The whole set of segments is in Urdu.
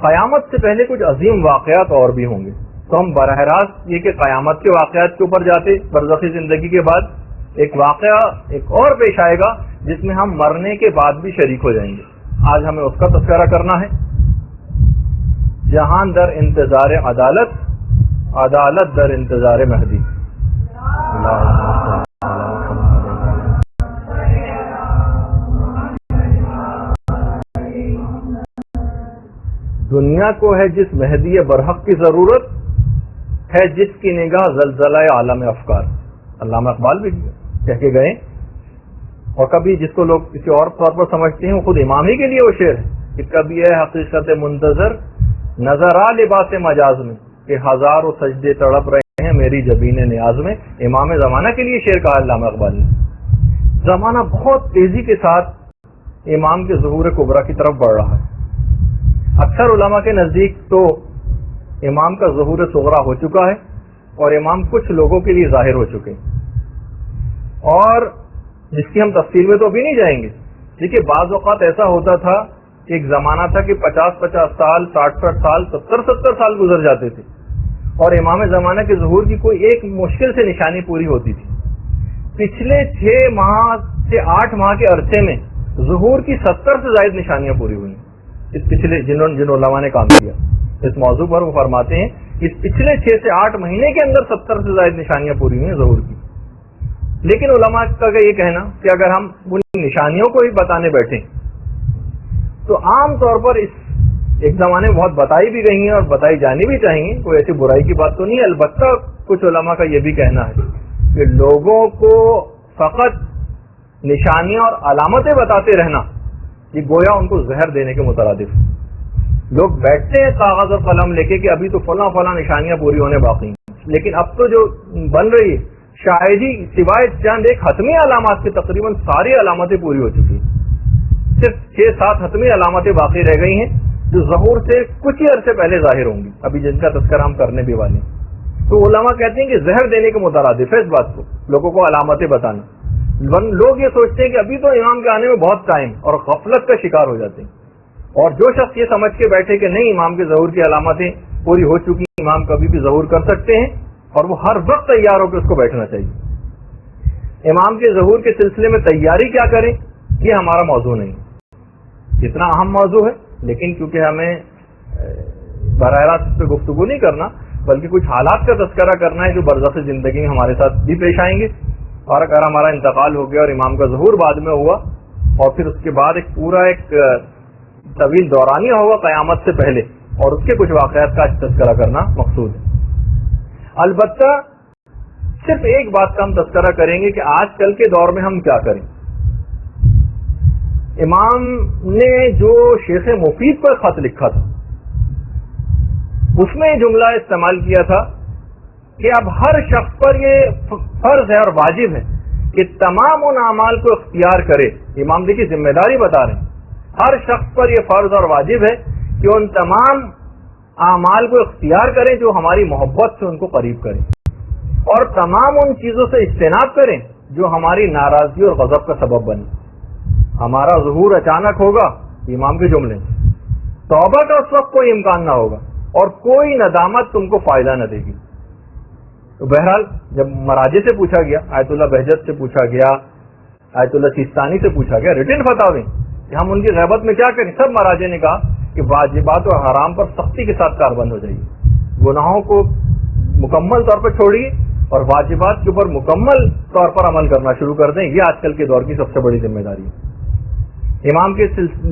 قیامت سے پہلے کچھ عظیم واقعات اور بھی ہوں گے، تو ہم براہ راست یہ کہ قیامت کے واقعات کے اوپر جاتے، برزخی زندگی کے بعد ایک واقعہ ایک اور پیش آئے گا جس میں ہم مرنے کے بعد بھی شریک ہو جائیں گے. آج ہمیں اس کا تذکرہ کرنا ہے. جہان در انتظار عدالت، عدالت در انتظار مہدی. دنیا کو ہے جس مہدی برحق کی ضرورت، ہے جس کی نگاہ زلزلہ عالم افکار. علامہ اقبال بھی کہہ کے گئے. اور کبھی جس کو لوگ کسی اور طور پر سمجھتے ہیں وہ خود امام ہی کے لیے وہ شعر ہے کہ کبھی ہے حقیقت منتظر نظر آ لباس مجاز میں کہ ہزاروں سجدے تڑپ رہے ہیں میری جبین نیاز میں. امام زمانہ کے لیے شعر کہا علامہ اقبال نے. زمانہ بہت تیزی کے ساتھ امام کے ظہور کبریٰ کی طرف بڑھ رہا ہے. اکثر علماء کے نزدیک تو امام کا ظہور صغریٰ ہو چکا ہے اور امام کچھ لوگوں کے لیے ظاہر ہو چکے ہیں، اور جس کی ہم تفصیل میں تو ابھی نہیں جائیں گے. دیکھیے بعض اوقات ایسا ہوتا تھا کہ ایک زمانہ تھا کہ 50 سال 60 سال 70 سال گزر جاتے تھے اور امام زمانہ کے ظہور کی کوئی ایک مشکل سے نشانی پوری ہوتی تھی. پچھلے 6 ماہ سے 8 ماہ کے عرصے میں ظہور کی 70 سے زائد نشانیاں پوری ہوئی. اس پچھلے جن علماء نے کام کیا اس موضوع پر وہ فرماتے ہیں اس پچھلے 6 سے 8 مہینے کے اندر 70 سے زائد نشانیاں پوری ہوئی ہیں ظہور کی. لیکن علماء کا یہ کہنا کہ اگر ہم ان نشانیوں کو ہی بتانے بیٹھیں تو عام طور پر اس ایک زمانے میں بہت بتائی بھی گئی ہیں اور بتائی جانی بھی چاہیے، کوئی ایسی برائی کی بات تو نہیں ہے. البتہ کچھ علماء کا یہ بھی کہنا ہے کہ لوگوں کو فقط نشانیاں اور علامتیں بتاتے رہنا یہ گویا ان کو زہر دینے کے مترادف. لوگ بیٹھتے ہیں کاغذ اور قلم لے کے کہ ابھی تو فلاں نشانیاں پوری ہونے باقی ہیں، لیکن اب تو جو بن رہی ہے شاید ہی سوائے چند ایک حتمی علامات کے تقریباً ساری علامتیں پوری ہو چکی ہیں. صرف 6-7 حتمی علامتیں باقی رہ گئی ہیں جو ظہور سے کچھ ہی عرصے پہلے ظاہر ہوں گی، ابھی جن کا تذکرہ ہم کرنے بھی والے ہیں. تو علماء کہتے ہیں کہ زہر دینے کے مترادف ہے اس بات کو، لوگوں کو علامتیں بتانا. لوگ یہ سوچتے ہیں کہ ابھی تو امام کے آنے میں بہت ٹائم اور غفلت کا شکار ہو جاتے ہیں. اور جو شخص یہ سمجھ کے بیٹھے کہ نہیں امام کے ظہور کی علامتیں پوری ہو چکی ہیں، امام کبھی بھی ظہور کر سکتے ہیں اور وہ ہر وقت تیار ہو کے اس کو بیٹھنا چاہیے. امام کے ظہور کے سلسلے میں تیاری کیا کریں یہ ہمارا موضوع نہیں، اتنا اہم موضوع ہے، لیکن کیونکہ ہمیں براہ راست اس پہ گفتگو نہیں کرنا بلکہ کچھ حالات کا تذکرہ کرنا ہے جو برزخ زندگی میں ہمارے ساتھ بھی پیش آئیں گے. اور اگر ہمارا انتقال ہو گیا اور امام کا ظہور بعد میں ہوا اور پھر اس کے بعد ایک پورا طویل دورانیہ ہوگا قیامت سے پہلے اور اس کے کچھ واقعات کا تذکرہ کرنا مقصود ہے. البتہ صرف ایک بات کا ہم تذکرہ کریں گے کہ آج کل کے دور میں ہم کیا کریں. امام نے جو شیخ مفید پر خط لکھا تھا اس میں یہ جملہ استعمال کیا تھا کہ اب ہر شخص پر یہ فرض ہے اور واجب ہے کہ تمام ان اعمال کو اختیار کرے. امام دیکھیے ذمہ داری بتا رہے ہیں، ہر شخص پر یہ فرض اور واجب ہے کہ ان تمام اعمال کو اختیار کریں جو ہماری محبت سے ان کو قریب کریں اور تمام ان چیزوں سے اجتناب کریں جو ہماری ناراضگی اور غضب کا سبب بنے. ہمارا ظہور اچانک ہوگا، امام کے جملے، توبہ کا اس وقت کوئی امکان نہ ہوگا اور کوئی ندامت تم کو فائدہ نہ دے گی. تو بہرحال جب مراجع سے پوچھا گیا، آیت اللہ بہجت سے پوچھا گیا، آیت اللہ سیستانی سے پوچھا گیا ریٹن فتاوی کہ ہم ان کی غیبت میں کیا کریں، سب مراجع نے کہا کہ واجبات اور حرام پر سختی کے ساتھ کاربند ہو جائیے، گناہوں کو مکمل طور پر چھوڑیے اور واجبات کے اوپر مکمل طور پر عمل کرنا شروع کر دیں. یہ آج کل کے دور کی سب سے بڑی ذمہ داری ہے. امام کے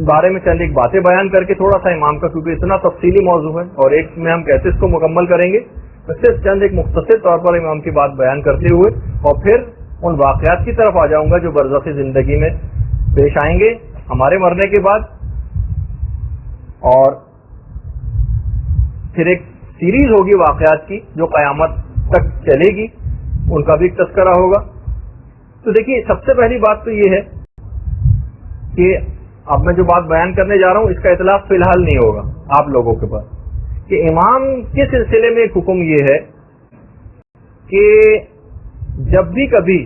بارے میں چند ایک باتیں بیان کر کے تھوڑا سا امام کا، کیونکہ اتنا تفصیلی موضوع ہے اور ایک میں ہم کیسے اس کو مکمل کریں گے، صرف چند ایک مختصر طور پر امام کی بات بیان کرتے ہوئے اور پھر ان واقعات کی طرف آ جاؤں گا جو برزخی زندگی میں پیش آئیں گے ہمارے مرنے کے بعد. اور پھر ایک سیریز ہوگی واقعات کی جو قیامت تک چلے گی، ان کا بھی ایک تذکرہ ہوگا. تو دیکھیے سب سے پہلی بات تو یہ ہے کہ اب میں جو بات بیان کرنے جا رہا ہوں اس کا اطلاق فی الحال نہیں ہوگا آپ لوگوں کے پاس، کہ امام کے سلسلے میں ایک حکم یہ ہے کہ جب بھی کبھی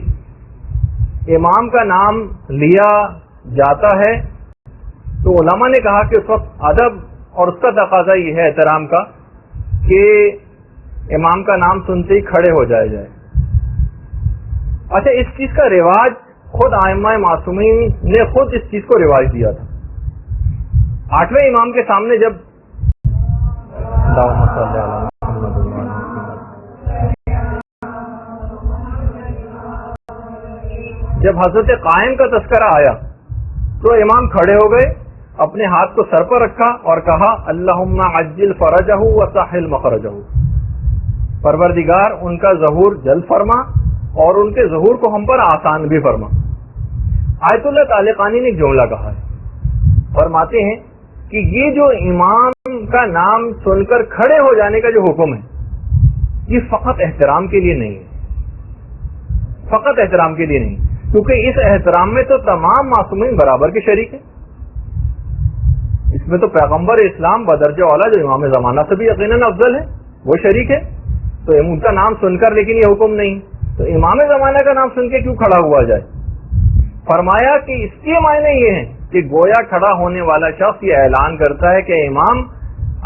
امام کا نام لیا جاتا ہے تو علماء نے کہا کہ اس وقت ادب اور اس کا تقاضا یہ ہے احترام کا کہ امام کا نام سنتے ہی کھڑے ہو جائے. اچھا اس چیز کا رواج خود ائمہ معصومین نے خود اس چیز کو رواج دیا تھا. 8ویں امام کے سامنے جب حضرت قائم کا تذکرہ آیا تو امام کھڑے ہو گئے, اپنے ہاتھ کو سر پر رکھا اور کہا اللہم عجل فرجہ وسہل مخرجہ, پروردگار ان کا ظہور جلد فرما اور ان کے ظہور کو ہم پر آسان بھی فرما. آیت اللہ طالقانی نے ایک جملہ کہا ہے, فرماتے ہیں کہ یہ جو امام کا نام سن کر کھڑے ہو جانے کا جو حکم ہے یہ فقط احترام کے لیے نہیں ہے, فقط احترام کے لیے نہیں, کیونکہ اس احترام میں تو تمام معصومین برابر کے شریک ہیں. اس میں تو پیغمبر اسلام بدرجہ اولا جو امام زمانہ سے بھی یقیناً افضل ہے وہ شریک ہے, تو ان کا نام سن کر لیکن یہ حکم نہیں, تو امام زمانہ کا نام سن کے کیوں کھڑا ہوا جائے. فرمایا کہ اس کے معنی یہ ہیں کہ گویا کھڑا ہونے والا شخص یہ اعلان کرتا ہے کہ امام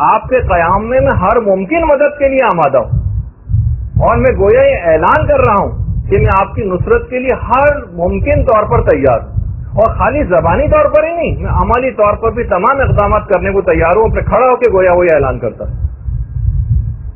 آپ کے قیام میں میں ہر ممکن مدد کے لیے آمادہ ہوں, اور میں گویا یہ اعلان کر رہا ہوں کہ میں آپ کی نصرت کے لیے ہر ممکن طور پر تیار ہوں, اور خالی زبانی طور پر ہی نہیں, میں عملی طور پر بھی تمام اقدامات کرنے کو تیار ہوں. پہ کھڑا ہو کے گویا وہ یہ اعلان کرتا.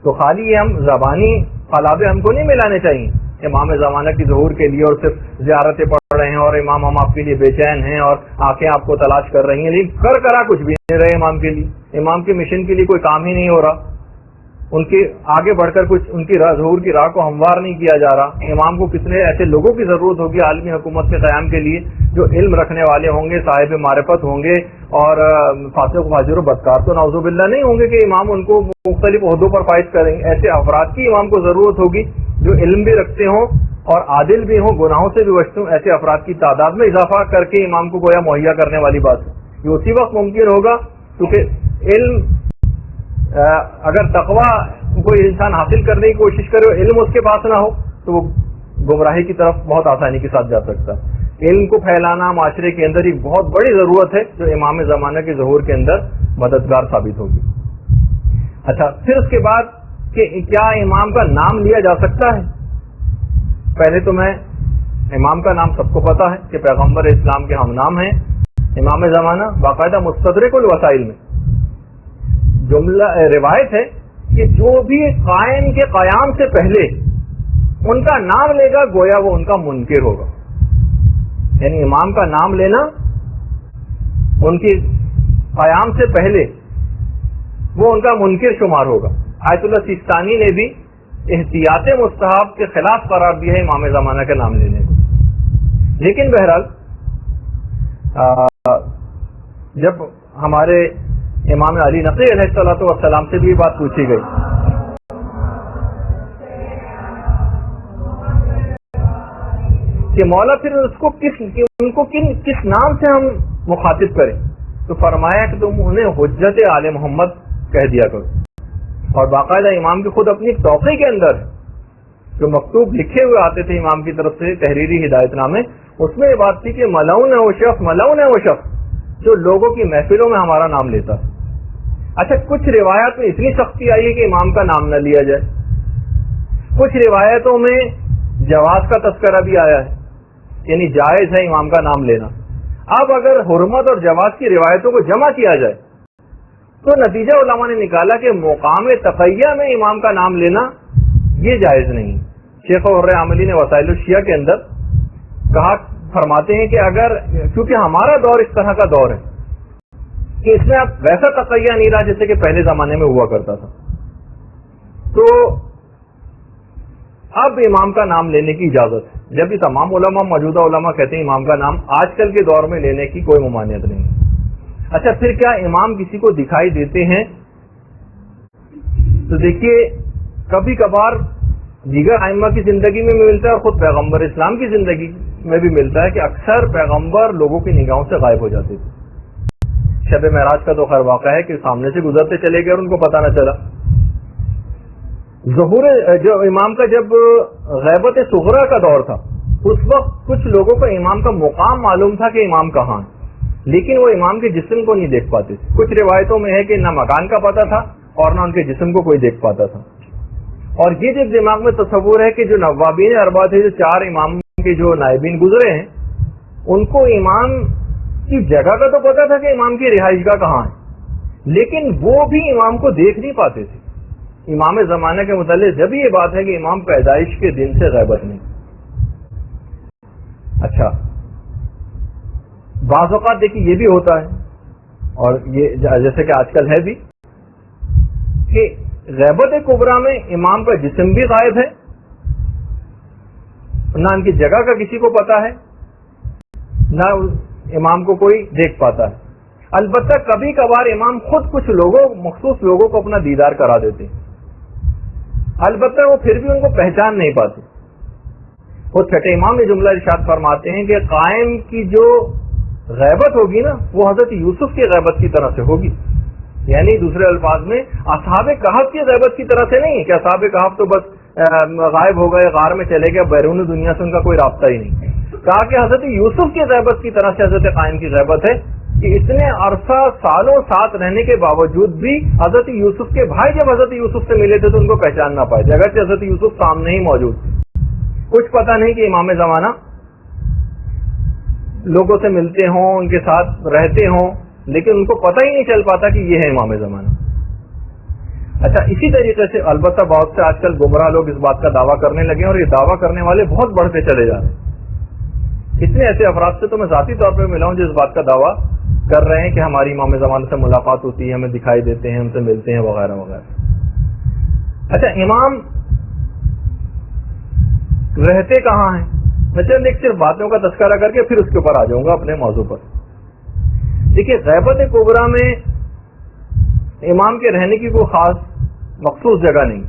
تو خالی یہ ہم زبانی خلابے ہم کو نہیں ملانے چاہیے امام زمانہ کی ظہور کے لیے, اور صرف زیارتیں پڑھ رہے ہیں اور امام ہم آپ کے لیے بے چین ہیں اور آنکھیں آپ کو تلاش کر رہی ہیں, لیکن کرا کچھ بھی نہیں رہے امام کے لیے, امام کے مشن کے لیے کوئی کام ہی نہیں ہو رہا, ان کے آگے بڑھ کر کچھ ان کی ظہور کی راہ کو ہموار نہیں کیا جا رہا. امام کو کتنے ایسے لوگوں کی ضرورت ہوگی عالمی حکومت کے قیام کے لیے جو علم رکھنے والے ہوں گے, صاحب معرفت ہوں گے, اور فاسق فاجر و بدکار تو نعوذ باللہ نہیں ہوں گے کہ امام ان کو مختلف عہدوں پر فائز کریں گے. ایسے افراد کی امام کو ضرورت ہوگی جو علم بھی رکھتے ہوں اور عادل بھی ہوں, گناہوں سے بھی بچتے ہوں. ایسے افراد کی تعداد میں اضافہ کر کے امام کو گویا مہیا کرنے والی بات ہے. یہ اسی وقت ممکن ہوگا کیونکہ علم اگر تقویٰ کوئی انسان حاصل کرنے کی کوشش کرے اور علم اس کے پاس نہ ہو تو وہ گمراہی کی طرف بہت آسانی کے ساتھ جا سکتا ہے. علم کو پھیلانا معاشرے کے اندر ایک بہت بڑی ضرورت ہے جو امام زمانہ کے ظہور کے اندر مددگار ثابت ہوگی. اچھا پھر اس کے بعد کہ کیا امام کا نام لیا جا سکتا ہے. پہلے تو میں امام کا نام سب کو پتا ہے کہ پیغمبر اسلام کے ہم نام ہیں امام زمانہ. باقاعدہ مستدرک الوسائل میں جملہ روایت ہے کہ جو بھی قائم کے قیام سے پہلے ان کا نام لے گا گویا وہ ان کا منکر ہوگا. یعنی امام کا نام لینا ان کی قیام سے پہلے وہ ان کا منکر شمار ہوگا. آیت اللہ سیستانی نے بھی احتیاط مستحب کے خلاف قرار دیا ہے امام زمانہ کا نام لینے کو. لیکن بہرحال جب ہمارے امام علی نقی علیہ الصلوۃ والسلام سے بھی یہ بات پوچھی گئی کہ مولا پھر اس کو ان کو کس نام سے ہم مخاطب کریں, تو فرمایا کہ تم انہیں حجت آل محمد کہہ دیا کرو. اور باقاعدہ امام کی خود اپنی توقیع کے اندر جو مکتوب لکھے ہوئے آتے تھے امام کی طرف سے تحریری ہدایت نامے, اس میں یہ بات تھی کہ ملعون ہے وہ شخص جو لوگوں کی محفلوں میں ہمارا نام لیتا ہے. اچھا کچھ روایات میں اتنی سختی آئی ہے کہ امام کا نام نہ لیا جائے, کچھ روایتوں میں جواز کا تذکرہ بھی آیا ہے, یعنی جائز ہے امام کا نام لینا. اب اگر حرمت اور جواز کی روایتوں کو جمع کیا جائے تو نتیجہ علماء نے نکالا کہ مقام تقیہ میں امام کا نام لینا یہ جائز نہیں. شیخ حر عاملی نے وسائل الشیعہ کے اندر کہا فرماتے ہیں کہ اگر کیونکہ ہمارا دور اس طرح کا دور ہے کہ اس میں اب ویسا تقیہ نہیں رہا جیسے کہ پہلے زمانے میں ہوا کرتا تھا, تو اب امام کا نام لینے کی اجازت ہے. جبکہ تمام علماء موجودہ علماء کہتے ہیں امام کا نام آج کل کے دور میں لینے کی کوئی ممانعت نہیں. اچھا پھر کیا امام کسی کو دکھائی دیتے ہیں؟ تو دیکھیے کبھی کبھار دیگر ائمہ کی زندگی میں بھی ملتا ہے اور خود پیغمبر اسلام کی زندگی میں بھی ملتا ہے کہ اکثر پیغمبر لوگوں کی نگاہوں سے غائب ہو جاتے تھے. شب معراج کا تو خیر واقعہ ہے کہ سامنے سے گزرتے چلے گئے اور ان کو پتہ نہ چلا. ظہور جو امام کا جب غیبت صغرا کا دور تھا اس وقت کچھ لوگوں کو امام کا مقام معلوم تھا کہ امام کہاں ہے, لیکن وہ امام کے جسم کو نہیں دیکھ پاتے تھے. کچھ روایتوں میں ہے کہ نہ مکان کا پتہ تھا اور نہ ان کے جسم کو کوئی دیکھ پاتا تھا. اور یہ جب دماغ میں تصور ہے کہ جو نوابین اربعہ تھے، جو 4 امام کے جو نائبین گزرے ہیں، ان کو امام کی جگہ کا تو پتا تھا کہ امام کی رہائش گاہ کہاں ہے، لیکن وہ بھی امام کو دیکھ نہیں پاتے تھے. امام زمانہ کے متعلق جب یہ بات ہے کہ امام پیدائش کے دن سے غیبت نہیں. اچھا، بعض اوقات دیکھیے یہ بھی ہوتا ہے، اور یہ جیسے کہ آج کل ہے بھی، کہ غیبت کبریٰ میں امام کا جسم بھی غائب ہے، نہ ان کی جگہ کا کسی کو پتا ہے، نہ امام کو کوئی دیکھ پاتا ہے. البتہ کبھی کبھار امام خود کچھ لوگوں، مخصوص لوگوں کو اپنا دیدار کرا دیتے ہیں، البتہ وہ پھر بھی ان کو پہچان نہیں پاتے. وہ چھٹے امام یہ جملہ ارشاد فرماتے ہیں کہ قائم کی جو غیبت ہوگی نا، وہ حضرت یوسف کی غیبت کی طرح سے ہوگی. یعنی دوسرے الفاظ میں اصحاب کہف کی غیبت کی طرح سے نہیں ہے کہ اصحاب کہف تو بس غائب ہو گئے، غار میں چلے گئے، بیرون دنیا سے ان کا کوئی رابطہ ہی نہیں. کہا کہ حضرت یوسف کی غیبت کی طرح سے حضرت قائم کی غیبت ہے کہ اتنے عرصہ سالوں ساتھ رہنے کے باوجود بھی حضرت یوسف کے بھائی جب حضرت یوسف سے ملے تھے تو ان کو پہچان نہ پائے، اگرچہ حضرت یوسف سامنے ہی موجود تھے. کچھ پتہ نہیں کہ امام زمانہ لوگوں سے ملتے ہوں، ان کے ساتھ رہتے ہوں، لیکن ان کو پتہ ہی نہیں چل پاتا کہ یہ ہے امام زمانہ. اچھا، اسی طریقے سے البتہ بہت سے آج کل گمراہ لوگ اس بات کا دعویٰ کرنے لگے ہیں، اور یہ دعویٰ کرنے والے بہت بڑھتے چلے جا رہے ہیں. اتنے ایسے افراد سے تو میں ذاتی طور پہ ملا ہوں جو اس بات کا دعویٰ کر رہے ہیں کہ ہماری امام زمانہ سے ملاقات ہوتی ہے، ہمیں دکھائی دیتے ہیں، ہم سے ملتے ہیں، وغیرہ وغیرہ. اچھا، امام رہتے کہاں ہیں؟ میں چند ایک صرف باتوں کا تذکرہ کر کے پھر اس کے اوپر آ جاؤں گا اپنے موضوع پر. دیکھیے، غیبت کبریٰ میں امام کے رہنے کی کوئی خاص مخصوص جگہ نہیں.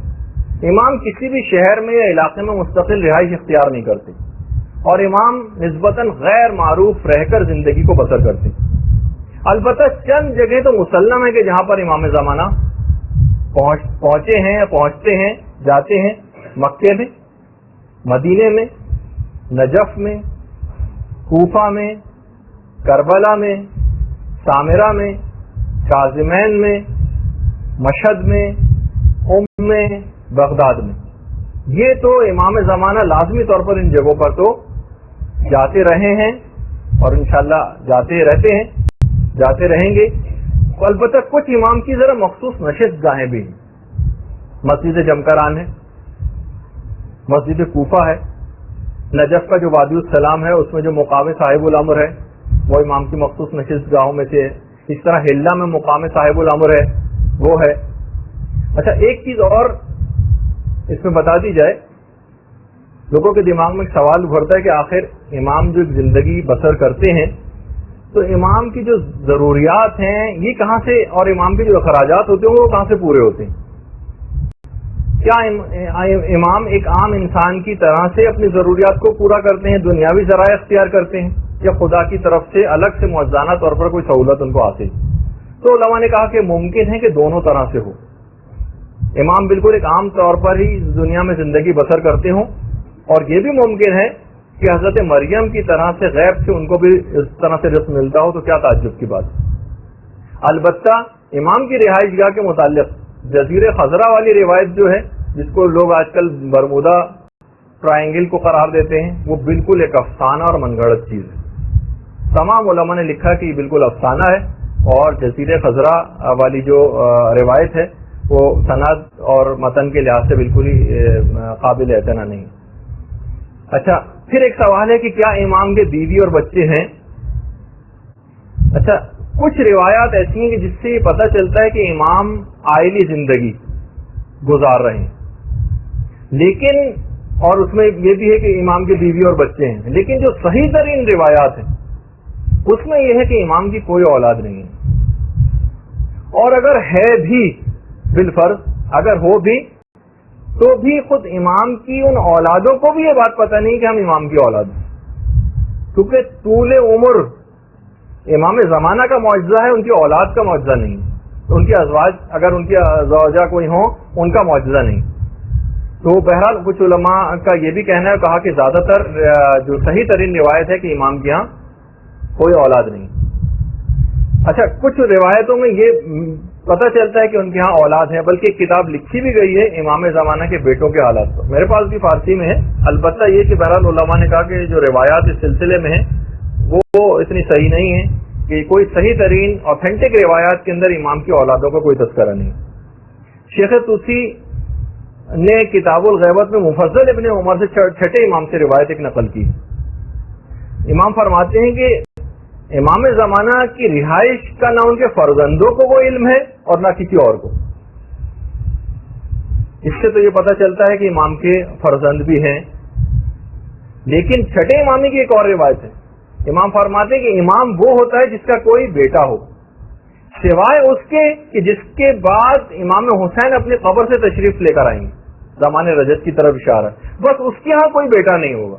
امام کسی بھی شہر میں یا علاقے میں مستقل رہائش اختیار نہیں کرتے، اور امام نسبتاً غیر معروف رہ کر زندگی کو بسر کرتے. البتہ چند جگہ تو مسلم ہے کہ جہاں پر امام زمانہ پہنچے ہیں، پہنچتے ہیں، جاتے ہیں. مکے میں، مدینے میں، نجف میں، کوفہ میں، کربلا میں، سامرہ میں، کاظمین میں، مشہد میں، میں، بغداد میں. یہ تو امام زمانہ لازمی طور پر ان جگہوں پر تو جاتے رہے ہیں، اور انشاءاللہ جاتے رہتے ہیں، جاتے رہیں گے. البتہ کچھ امام کی ذرا مخصوص نشست گاہیں بھی ہیں. مسجد جمکران ہے، مسجد کوفہ ہے، نجف کا جو وادی السلام ہے اس میں جو مقام صاحب الامر ہے وہ امام کی مخصوص نشست گاہوں میں سے ہے. اس طرح ہلہ میں مقام صاحب الامر ہے، وہ ہے. اچھا، ایک چیز اور اس میں بتا دی جائے، لوگوں کے دماغ میں ایک سوال ابھرتا ہے کہ آخر امام جو زندگی بسر کرتے ہیں تو امام کی جو ضروریات ہیں یہ کہاں سے، اور امام کے جو اخراجات ہوتے ہیں وہ کہاں سے پورے ہوتے ہیں؟ کیا امام ایک عام انسان کی طرح سے اپنی ضروریات کو پورا کرتے ہیں، دنیاوی ذرائع اختیار کرتے ہیں، یا خدا کی طرف سے الگ سے معجزانہ طور پر کوئی سہولت ان کو حاصل؟ تو علماء نے کہا کہ ممکن ہے کہ دونوں طرح سے ہو. امام بالکل ایک عام طور پر ہی دنیا میں زندگی بسر کرتے ہوں، اور یہ بھی ممکن ہے کہ حضرت مریم کی طرح سے غیب سے ان کو بھی اس طرح سے رزق ملتا ہو، تو کیا تعجب کی بات. البتہ امام کی رہائش گاہ کے متعلق جزیرہ خضرا والی روایت جو ہے، جس کو لوگ آج کل برمودا ٹرائنگل کو قرار دیتے ہیں، وہ بالکل ایک افسانہ اور من گھڑت چیز ہے. تمام علماء نے لکھا کہ یہ بالکل افسانہ ہے، اور جزیرہ خضرا والی جو روایت ہے وہ سند اور متن کے لحاظ سے بالکل ہی قابل اعتنا نہیں. اچھا، پھر ایک سوال ہے کہ کیا امام کے بیوی اور بچے ہیں؟ اچھا، کچھ روایات ایسی ہیں کہ جس سے یہ پتہ چلتا ہے کہ امام عائلی زندگی گزار رہے ہیں، لیکن اور اس میں یہ بھی ہے کہ امام کے بیوی اور بچے ہیں، لیکن جو صحیح ترین روایات ہیں اس میں یہ ہے کہ امام کی کوئی اولاد نہیں ہے، اور اگر ہے بھی بالفرض اگر ہو بھی تو بھی خود امام کی ان اولادوں کو بھی یہ بات پتہ نہیں کہ ہم امام کی اولاد ہیں، کیونکہ طول عمر امام زمانہ کا معجزہ ہے، ان کی اولاد کا معجزہ نہیں، ان کی ازواج اگر ان کی زوجہ کوئی ہوں ان کا معجزہ نہیں. تو بہرحال کچھ علماء کا یہ بھی کہنا ہے، کہا کہ زیادہ تر جو صحیح ترین روایت ہے کہ امام کے ہاں کوئی اولاد نہیں. اچھا کچھ روایتوں میں یہ پتہ چلتا ہے کہ ان کے ہاں اولاد ہے، بلکہ ایک کتاب لکھی بھی گئی ہے امام زمانہ کے بیٹوں کے حالات پر، میرے پاس بھی فارسی میں ہے، البتہ یہ کہ بہرحال علماء نے کہا کہ جو روایات اس سلسلے میں ہیں وہ اتنی صحیح نہیں ہے، کہ کوئی صحیح ترین آتھینٹک روایات کے اندر امام کی اولادوں کا کوئی تذکرہ نہیں۔ شیخ طوسی نے کتاب الغیبت میں مفضل ابن عمر سے چھٹے امام سے روایت ایک نقل کی۔ امام فرماتے ہیں کہ امام زمانہ کی رہائش کا نہ ان کے فرزندوں کو وہ علم ہے اور نہ کسی اور کو۔ اس سے تو یہ پتہ چلتا ہے کہ امام کے فرزند بھی ہیں، لیکن چھٹے امامی کی ایک اور روایت ہے۔ امام فرماتے ہیں کہ امام وہ ہوتا ہے جس کا کوئی بیٹا ہو، سوائے اس کے کہ جس کے بعد امام حسین اپنی قبر سے تشریف لے کر آئیں گے، زمان رجت کی طرف اشارہ، بس اس کے ہاں کوئی بیٹا نہیں ہوگا،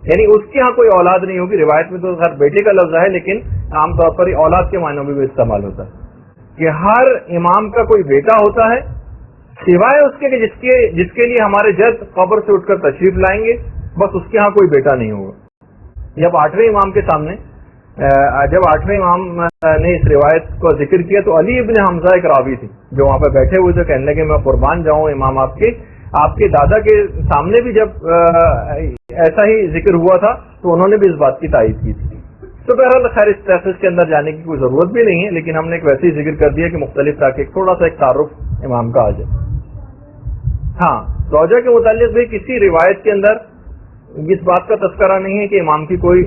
یعنی اس کے ہاں کوئی اولاد نہیں ہوگی۔ روایت میں تو خیر بیٹے کا لفظ ہے، لیکن عام طور پر اولاد کے معنوں میں بھی استعمال ہوتا ہے کہ ہر امام کا کوئی بیٹا ہوتا ہے، سوائے اس کے کہ جس کے لیے ہمارے جد قبر سے اٹھ کر تشریف لائیں گے، بس اس کے ہاں کوئی بیٹا نہیں ہوگا۔ جب آٹھویں امام کے سامنے جب آٹھویں امام نے اس روایت کو ذکر کیا تو علی ابن حمزہ ایک راوی تھی جو وہاں پہ بیٹھے ہوئے تھے، کہنے لگے میں قربان جاؤں امام آپ کے دادا کے سامنے بھی جب ایسا ہی ذکر ہوا تھا تو انہوں نے بھی اس بات کی تائید کی تھی۔ تو بہرحال خیر اس تحقیق کے اندر جانے کی کوئی ضرورت بھی نہیں ہے، لیکن ہم نے ایک ویسے ہی ذکر کر دیا کہ مختلف تاکہ تھوڑا سا ایک تعارف امام کا آ جائے۔ ہاں، زوجہ کے متعلق بھی کسی روایت کے اندر اس بات کا تذکرہ نہیں ہے کہ امام کی کوئی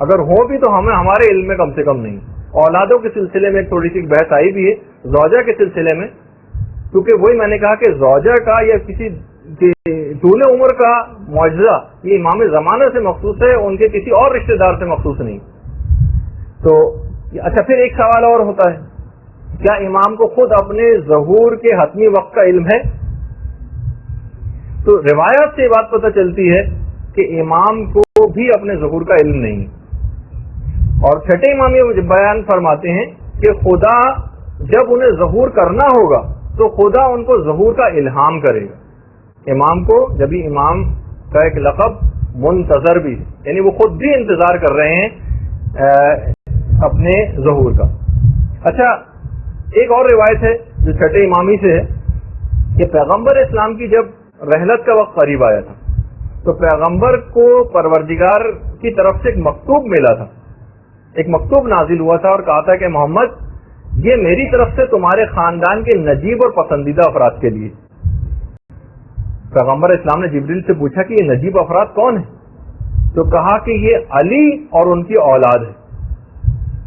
اگر ہو بھی تو ہمارے علم میں کم سے کم نہیں۔ اولادوں کے سلسلے میں تھوڑی سی بحث آئی بھی ہے، زوجہ کے سلسلے میں، کیونکہ وہی میں نے کہا کہ زوجہ کا یا کسی طول عمر کا معجزہ یہ امام زمانہ سے مخصوص ہے، ان کے کسی اور رشتہ دار سے مخصوص نہیں۔ تو اچھا پھر ایک سوال اور ہوتا ہے، کیا امام کو خود اپنے ظہور کے حتمی وقت کا علم ہے؟ تو روایات سے یہ بات پتہ چلتی ہے کہ امام کو بھی اپنے ظہور کا علم نہیں۔ اور چھٹے امام یہ بیان فرماتے ہیں کہ خدا جب انہیں ظہور کرنا ہوگا تو خدا ان کو ظہور کا الہام کرے گا۔ امام کو جب امام کا ایک لقب منتظر بھی، یعنی وہ خود بھی انتظار کر رہے ہیں اپنے ظہور کا۔ اچھا ایک اور روایت ہے جو چھٹے امامی سے ہے کہ پیغمبر اسلام کی جب رحلت کا وقت قریب آیا تھا تو پیغمبر کو پروردگار کی طرف سے ایک مکتوب ملا تھا، ایک مکتوب نازل ہوا تھا اور کہا تھا کہ محمد یہ میری طرف سے تمہارے خاندان کے نجیب اور پسندیدہ افراد کے لیے۔ پیغمبر اسلام نے جبریل سے پوچھا کہ یہ نجیب افراد کون ہیں؟ تو کہا کہ یہ علی اور ان کی اولاد ہے۔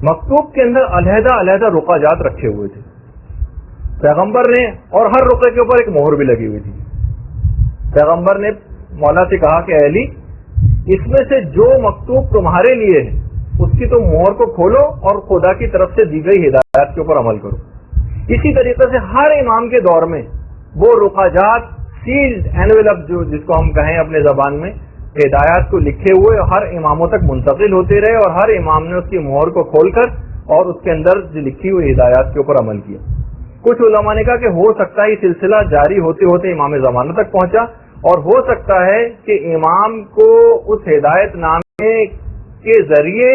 مکتوب کے اندر علیحدہ علیحدہ رقعہ جات رکھے ہوئے تھے پیغمبر نے، اور ہر رقعے کے اوپر ایک مہر بھی لگی ہوئی تھی۔ پیغمبر نے مولا سے کہا کہ علی اس میں سے جو مکتوب تمہارے لیے ہے اس کی تم مہر کو کھولو اور خدا کی طرف سے دی گئی ہدایات کے اوپر عمل کرو۔ اسی طریقے سے ہر امام کے دور میں وہ رقعہ جات سیلڈ اینویلپ جس کو ہم کہیں اپنے زبان میں، ہدایات کو لکھے ہوئے ہر اماموں تک منتقل ہوتے رہے اور ہر امام نے اس کی مہر کو کھول کر اور اس کے اندر جو لکھی ہوئی ہدایات کے اوپر عمل کیا۔ کچھ علماء نے کہا کہ ہو سکتا ہے یہ سلسلہ جاری ہوتے ہوتے امام زمانہ تک پہنچا، اور ہو سکتا ہے کہ امام کو اس ہدایت نامے کے ذریعے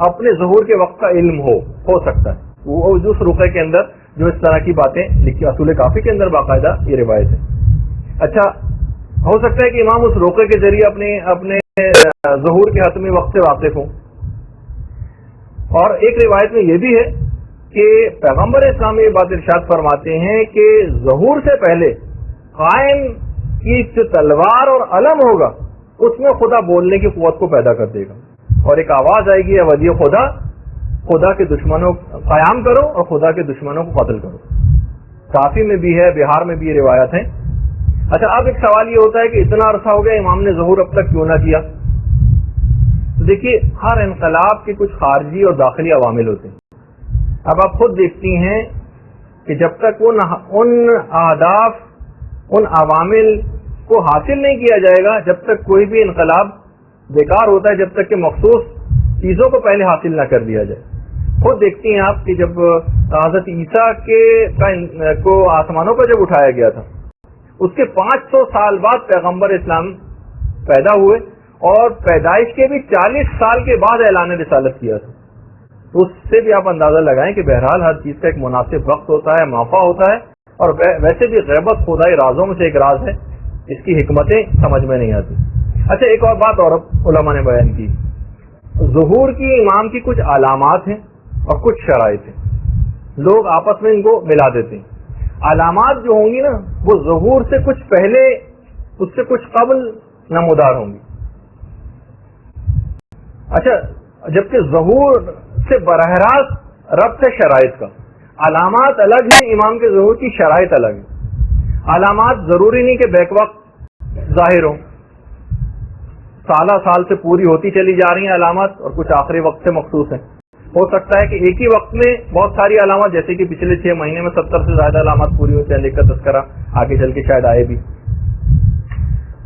اپنے ظہور کے وقت کا علم ہو سکتا ہے، وہ اس رقعے کے اندر جو اس طرح کی باتیں لکھی، اصول کافی کے اندر باقاعدہ یہ روایت ہے۔ اچھا ہو سکتا ہے کہ امام اس رقعے کے ذریعے اپنے ظہور کے حتمی وقت سے واقف ہوں۔ اور ایک روایت میں یہ بھی ہے کہ پیغمبر اسلام یہ بات ارشاد فرماتے ہیں کہ ظہور سے پہلے قائم کی جو تلوار اور علم ہوگا اس میں خدا بولنے کی قوت کو پیدا کر دے گا، اور ایک آواز آئے گی ولی خدا کے دشمنوں قیام کرو اور خدا کے دشمنوں کو قتل کرو۔ کافی میں بھی ہے، بہار میں بھی یہ روایت ہیں۔ اچھا اب ایک سوال یہ ہوتا ہے کہ اتنا عرصہ ہو گیا امام نے ظہور اب تک کیوں نہ کیا؟ تو دیکھیے ہر انقلاب کے کچھ خارجی اور داخلی عوامل ہوتے ہیں۔ اب آپ خود دیکھتی ہیں کہ جب تک ان اہداف ان عوامل کو حاصل نہیں کیا جائے گا، جب تک کوئی بھی انقلاب بیکار ہوتا ہے، جب تک کہ مخصوص چیزوں کو پہلے حاصل نہ کر دیا جائے۔ خود دیکھتی ہیں آپ کہ جب حضرت عیسیٰ کو آسمانوں پر جب اٹھایا گیا تھا، اس کے 500 سال بعد پیغمبر اسلام پیدا ہوئے اور پیدائش کے بھی 40 سال کے بعد اعلان رسالت کیا تھا۔ تو اس سے بھی آپ اندازہ لگائیں کہ بہرحال ہر چیز کا ایک مناسب وقت ہوتا ہے، موقع ہوتا ہے، اور ویسے بھی غیبت خدائی رازوں میں سے ایک راز ہے، اس کی حکمتیں سمجھ میں نہیں آتی۔ اچھا، ایک اور بات اور علماء نے بیان کی، ظہور کی امام کی کچھ علامات ہیں اور کچھ شرائط ہیں، لوگ آپس میں ان کو ملا دیتے ہیں۔ علامات جو ہوں گی نا وہ ظہور سے کچھ پہلے، اس سے کچھ قبل نمودار ہوں گی۔ اچھا، جبکہ ظہور سے براہ راست ربط ہے شرائط کا۔ علامات الگ ہیں، امام کے ظہور کی شرائط الگ ہیں۔ علامات ضروری نہیں کہ بیک وقت ظاہر ہوں، سالہ سال سے پوری ہوتی چلی جا رہی ہیں علامات، اور کچھ آخری وقت سے مخصوص ہیں۔ ہو سکتا ہے کہ ایک ہی وقت میں بہت ساری علامات، جیسے کہ پچھلے 6 مہینے میں 70 سے زیادہ علامات پوری ہوتی ہیں، کا تذکرہ آگے چل کے شاید آئے بھی۔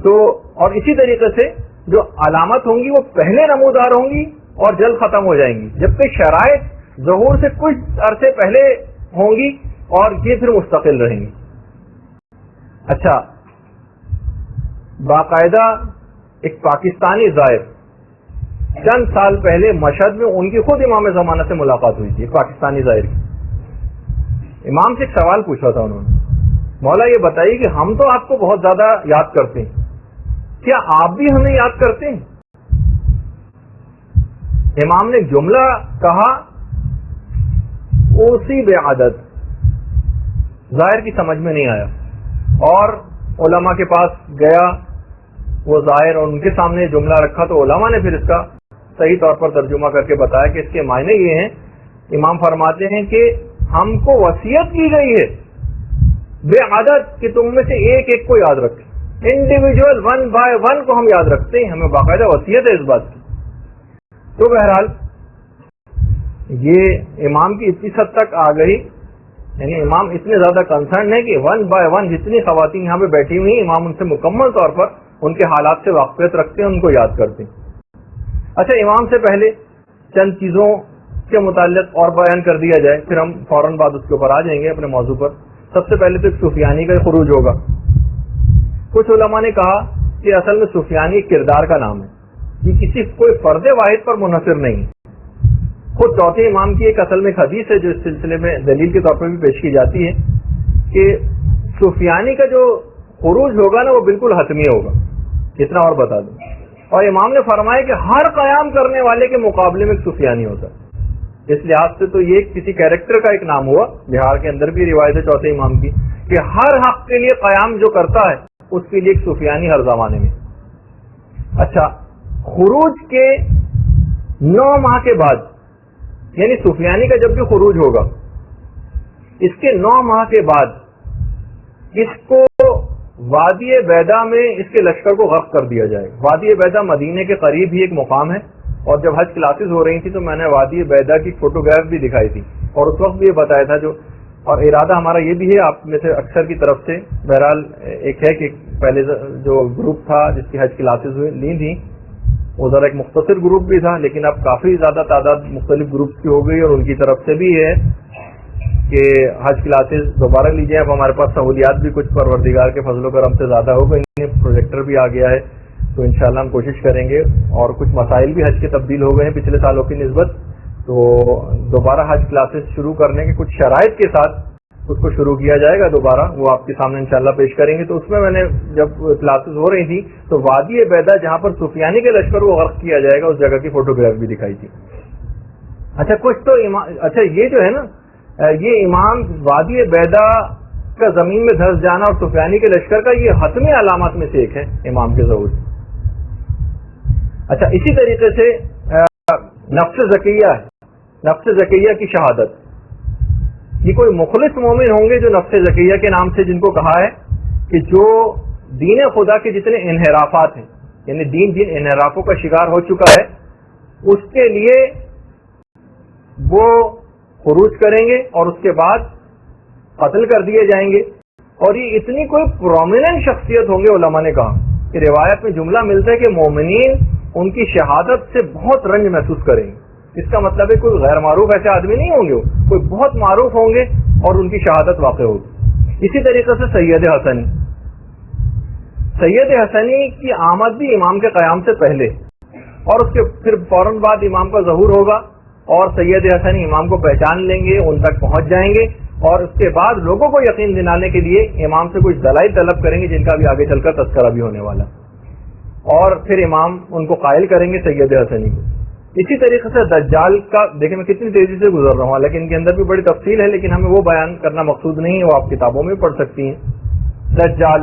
تو اور اسی طریقے سے جو علامات ہوں گی وہ پہلے نمودار ہوں گی اور جلد ختم ہو جائیں گی، جبکہ شرائط ظہور سے کچھ عرصے پہلے ہوں گی اور یہ پھر مستقل رہیں گی۔ اچھا، باقاعدہ ایک پاکستانی زائر چند سال پہلے مشہد میں ان کی خود امام زمانہ سے ملاقات ہوئی تھی، ایک پاکستانی زائر کی۔ امام سے ایک سوال پوچھا تھا انہوں نے، مولا یہ بتائیے کہ ہم تو آپ کو بہت زیادہ یاد کرتے ہیں، کیا آپ بھی ہمیں یاد کرتے ہیں؟ امام نے جملہ کہا، اسی بے عادت، ظاہر کی سمجھ میں نہیں آیا، اور علماء کے پاس گیا وہ ظاہر، اور ان کے سامنے جملہ رکھا تو علماء نے پھر اس کا صحیح طور پر ترجمہ کر کے بتایا کہ اس کے معنی یہ ہیں۔ امام فرماتے ہیں کہ ہم کو وصیت کی گئی ہے بے عادت کہ تم میں سے ایک ایک کو یاد رکھے، انڈیویجول 1 by 1 کو ہم یاد رکھتے ہیں، ہمیں باقاعدہ وصیت ہے اس بات کی۔ تو بہرحال یہ امام کی اتنی حد تک آ گئی، یعنی امام اتنے زیادہ کنسرن ہے کہ 1 by 1 جتنی خواتین یہاں پہ بیٹھی ہوئی ہیں، امام ان سے مکمل طور پر ان کے حالات سے واقفیت رکھتے ہیں، ان کو یاد کرتے ہیں۔ اچھا، امام سے پہلے چند چیزوں کے متعلق اور بیان کر دیا جائے، پھر ہم فوراً بعد اس کے اوپر آ جائیں گے اپنے موضوع پر۔ سب سے پہلے تو ایک سفیانی کا خروج ہوگا۔ کچھ علماء نے کہا کہ اصل میں سفیانی ایک کردار کا نام ہے، یہ کسی کوئی فرد واحد پر منحصر نہیں۔ خود چوتھے امام کی ایک اصل میں ایک حدیث ہے جو اس سلسلے میں دلیل کے طور پر بھی پیش کی جاتی ہے کہ سفیانی کا جو خروج ہوگا نا وہ بالکل حتمی ہوگا، اتنا اور بتا دوں۔ اور امام نے فرمایا کہ ہر قیام کرنے والے کے مقابلے میں ایک سفیانی ہوتا ہے۔ اس لحاظ سے تو یہ کسی کیریکٹر کا ایک نام ہوا۔ بہار کے اندر بھی روایت ہے چوتھے امام کی کہ ہر حق کے لیے قیام جو کرتا ہے اس کے لیے ایک سفیانی ہر زمانے میں۔ اچھا، خروج کے 9 ماہ کے بعد، یعنی سفیانی کا جب بھی خروج ہوگا اس کے 9 ماہ کے بعد اس کو وادی بیدا میں اس کے لشکر کو غرق کر دیا جائے گا۔ وادی بیدا مدینے کے قریب ہی ایک مقام ہے، اور جب حج کلاسز ہو رہی تھی تو میں نے وادی بیدا کی فوٹوگراف بھی دکھائی تھی، اور اس وقت بھی یہ بتایا تھا اور ارادہ ہمارا یہ بھی ہے آپ میں سے اکثر کی طرف سے، بہرحال ایک ہے کہ پہلے جو گروپ تھا جس کی حج کلاسز لی تھیں وہ ذرا ایک مختصر گروپ بھی تھا، لیکن اب کافی زیادہ تعداد مختلف گروپس کی ہو گئی، اور ان کی طرف سے بھی ہے کہ حج کلاسز دوبارہ لیجیے۔ اب ہمارے پاس سہولیات بھی کچھ پروردگار کے فضل و کرم سے زیادہ ہو گئی، پروجیکٹر بھی آ گیا ہے، تو انشاءاللہ ہم کوشش کریں گے، اور کچھ مسائل بھی حج کے تبدیل ہو گئے ہیں پچھلے سالوں کی نسبت، تو دوبارہ حج کلاسز شروع کرنے کے کچھ شرائط کے ساتھ اس کو شروع کیا جائے گا دوبارہ، وہ آپ کے سامنے انشاءاللہ پیش کریں گے۔ تو اس میں نے جب کلاسز ہو رہی تھی تو وادی بیدا جہاں پر سفیانی کے لشکر کو غرق کیا جائے گا اس جگہ کی فوٹوگراف بھی دکھائی تھی۔ اچھا، کچھ تو اچھا یہ جو ہے نا، یہ امام وادی بیدا کا زمین میں دھنس جانا اور سفیانی کے لشکر کا یہ حتمی علامات میں سے ایک ہے امام کے ظہور۔ اچھا، اسی طریقے سے نفس زکیہ ہے، نفس زکیہ کی شہادت، یہ کوئی مخلص مومن ہوں گے جو نفس زکیہ کے نام سے جن کو کہا ہے کہ جو دین خدا کے جتنے انحرافات ہیں، یعنی دین جن انحرافوں کا شکار ہو چکا ہے اس کے لیے وہ خروج کریں گے اور اس کے بعد قتل کر دیے جائیں گے۔ اور یہ اتنی کوئی پرومیننٹ شخصیت ہوں گے، علماء نے کہا کہ روایت میں جملہ ملتا ہے کہ مومنین ان کی شہادت سے بہت رنج محسوس کریں گے۔ اس کا مطلب ہے کوئی غیر معروف ایسے آدمی نہیں ہوں گے، کوئی بہت معروف ہوں گے اور ان کی شہادت واقع ہوگی۔ اسی طریقے سے سید حسنی، سید حسنی کی آمد بھی امام کے قیام سے پہلے، اور اس کے پھر فوراً بعد امام کا ظہور ہوگا، اور سید حسنی امام کو پہچان لیں گے، ان تک پہنچ جائیں گے، اور اس کے بعد لوگوں کو یقین دلانے کے لیے امام سے کچھ دلائل طلب کریں گے جن کا بھی آگے چل کر تذکرہ بھی ہونے والا، اور پھر امام ان کو قائل کریں گے سید حسنی کو۔ اسی طریقے سے دجال کا دیکھیں میں کتنی تیزی سے گزر رہا ہوں، لیکن ان کے اندر بھی بڑی تفصیل ہے، لیکن ہمیں وہ بیان کرنا مقصود نہیں ہے، وہ آپ کتابوں میں پڑھ سکتی ہیں۔ دجال،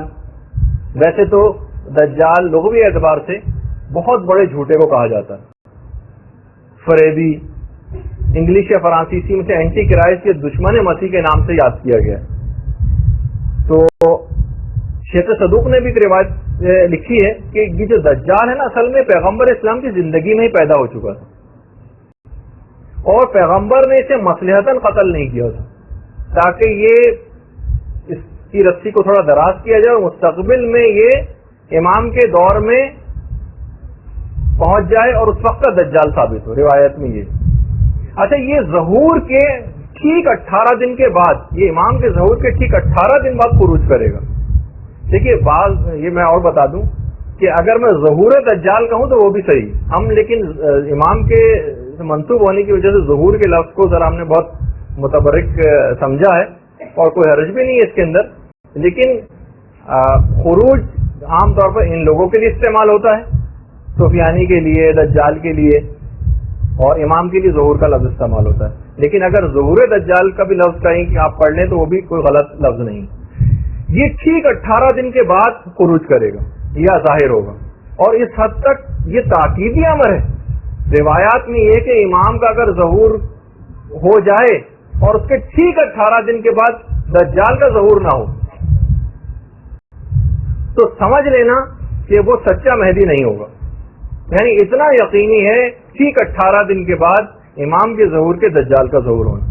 ویسے تو دجال لغوی اعتبار سے بہت بڑے جھوٹے کو کہا جاتا ہے، فریبی، انگلش یا فرانسیسی میں سے اینٹی کرائسٹ یا دشمن مسیح کے نام سے یاد کیا گیا۔ تو شیخ صدوق نے بھی ایک روایت لکھی ہے کہ یہ جو دجال ہے نا، اصل میں پیغمبر اسلام کی زندگی میں ہی پیدا ہو چکا تھا، اور پیغمبر نے اسے مصلحتاً قتل نہیں کیا تھا تاکہ یہ اس کی رسی کو تھوڑا دراز کیا جائے اور مستقبل میں یہ امام کے دور میں پہنچ جائے اور اس وقت کا دجال ثابت ہو، روایت میں یہ۔ اچھا، یہ ظہور کے ٹھیک 18 دن کے بعد، یہ امام کے ظہور کے ٹھیک 18 دن بعد خروج کرے گا۔ دیکھیے بعض یہ میں اور بتا دوں کہ اگر میں ظہور دجال کہوں تو وہ بھی صحیح ہم، لیکن امام کے منسوب ہونے کی وجہ سے ظہور کے لفظ کو ذرا ہم نے بہت متبرک سمجھا ہے، اور کوئی حرج بھی نہیں ہے اس کے اندر، لیکن خروج عام طور پر ان لوگوں کے لیے استعمال ہوتا ہے، سفیانی کے لیے، دجال کے لیے، اور امام کے لیے ظہور کا لفظ استعمال ہوتا ہے۔ لیکن اگر ظہور دجال کا بھی لفظ کہیں کہ آپ پڑھ لیں تو وہ بھی کوئی غلط لفظ نہیں۔ یہ ٹھیک 18 دن کے بعد خروج کرے گا یا ظاہر ہوگا، اور اس حد تک یہ تاکیدی امر ہے۔ روایات میں یہ کہ امام کا اگر ظہور ہو جائے اور اس کے ٹھیک 18 دن کے بعد دجال کا ظہور نہ ہو تو سمجھ لینا کہ وہ سچا مہدی نہیں ہوگا، یعنی اتنا یقینی ہے ٹھیک 18 دن کے بعد امام کے ظہور کے دجال کا ظہور ہونا۔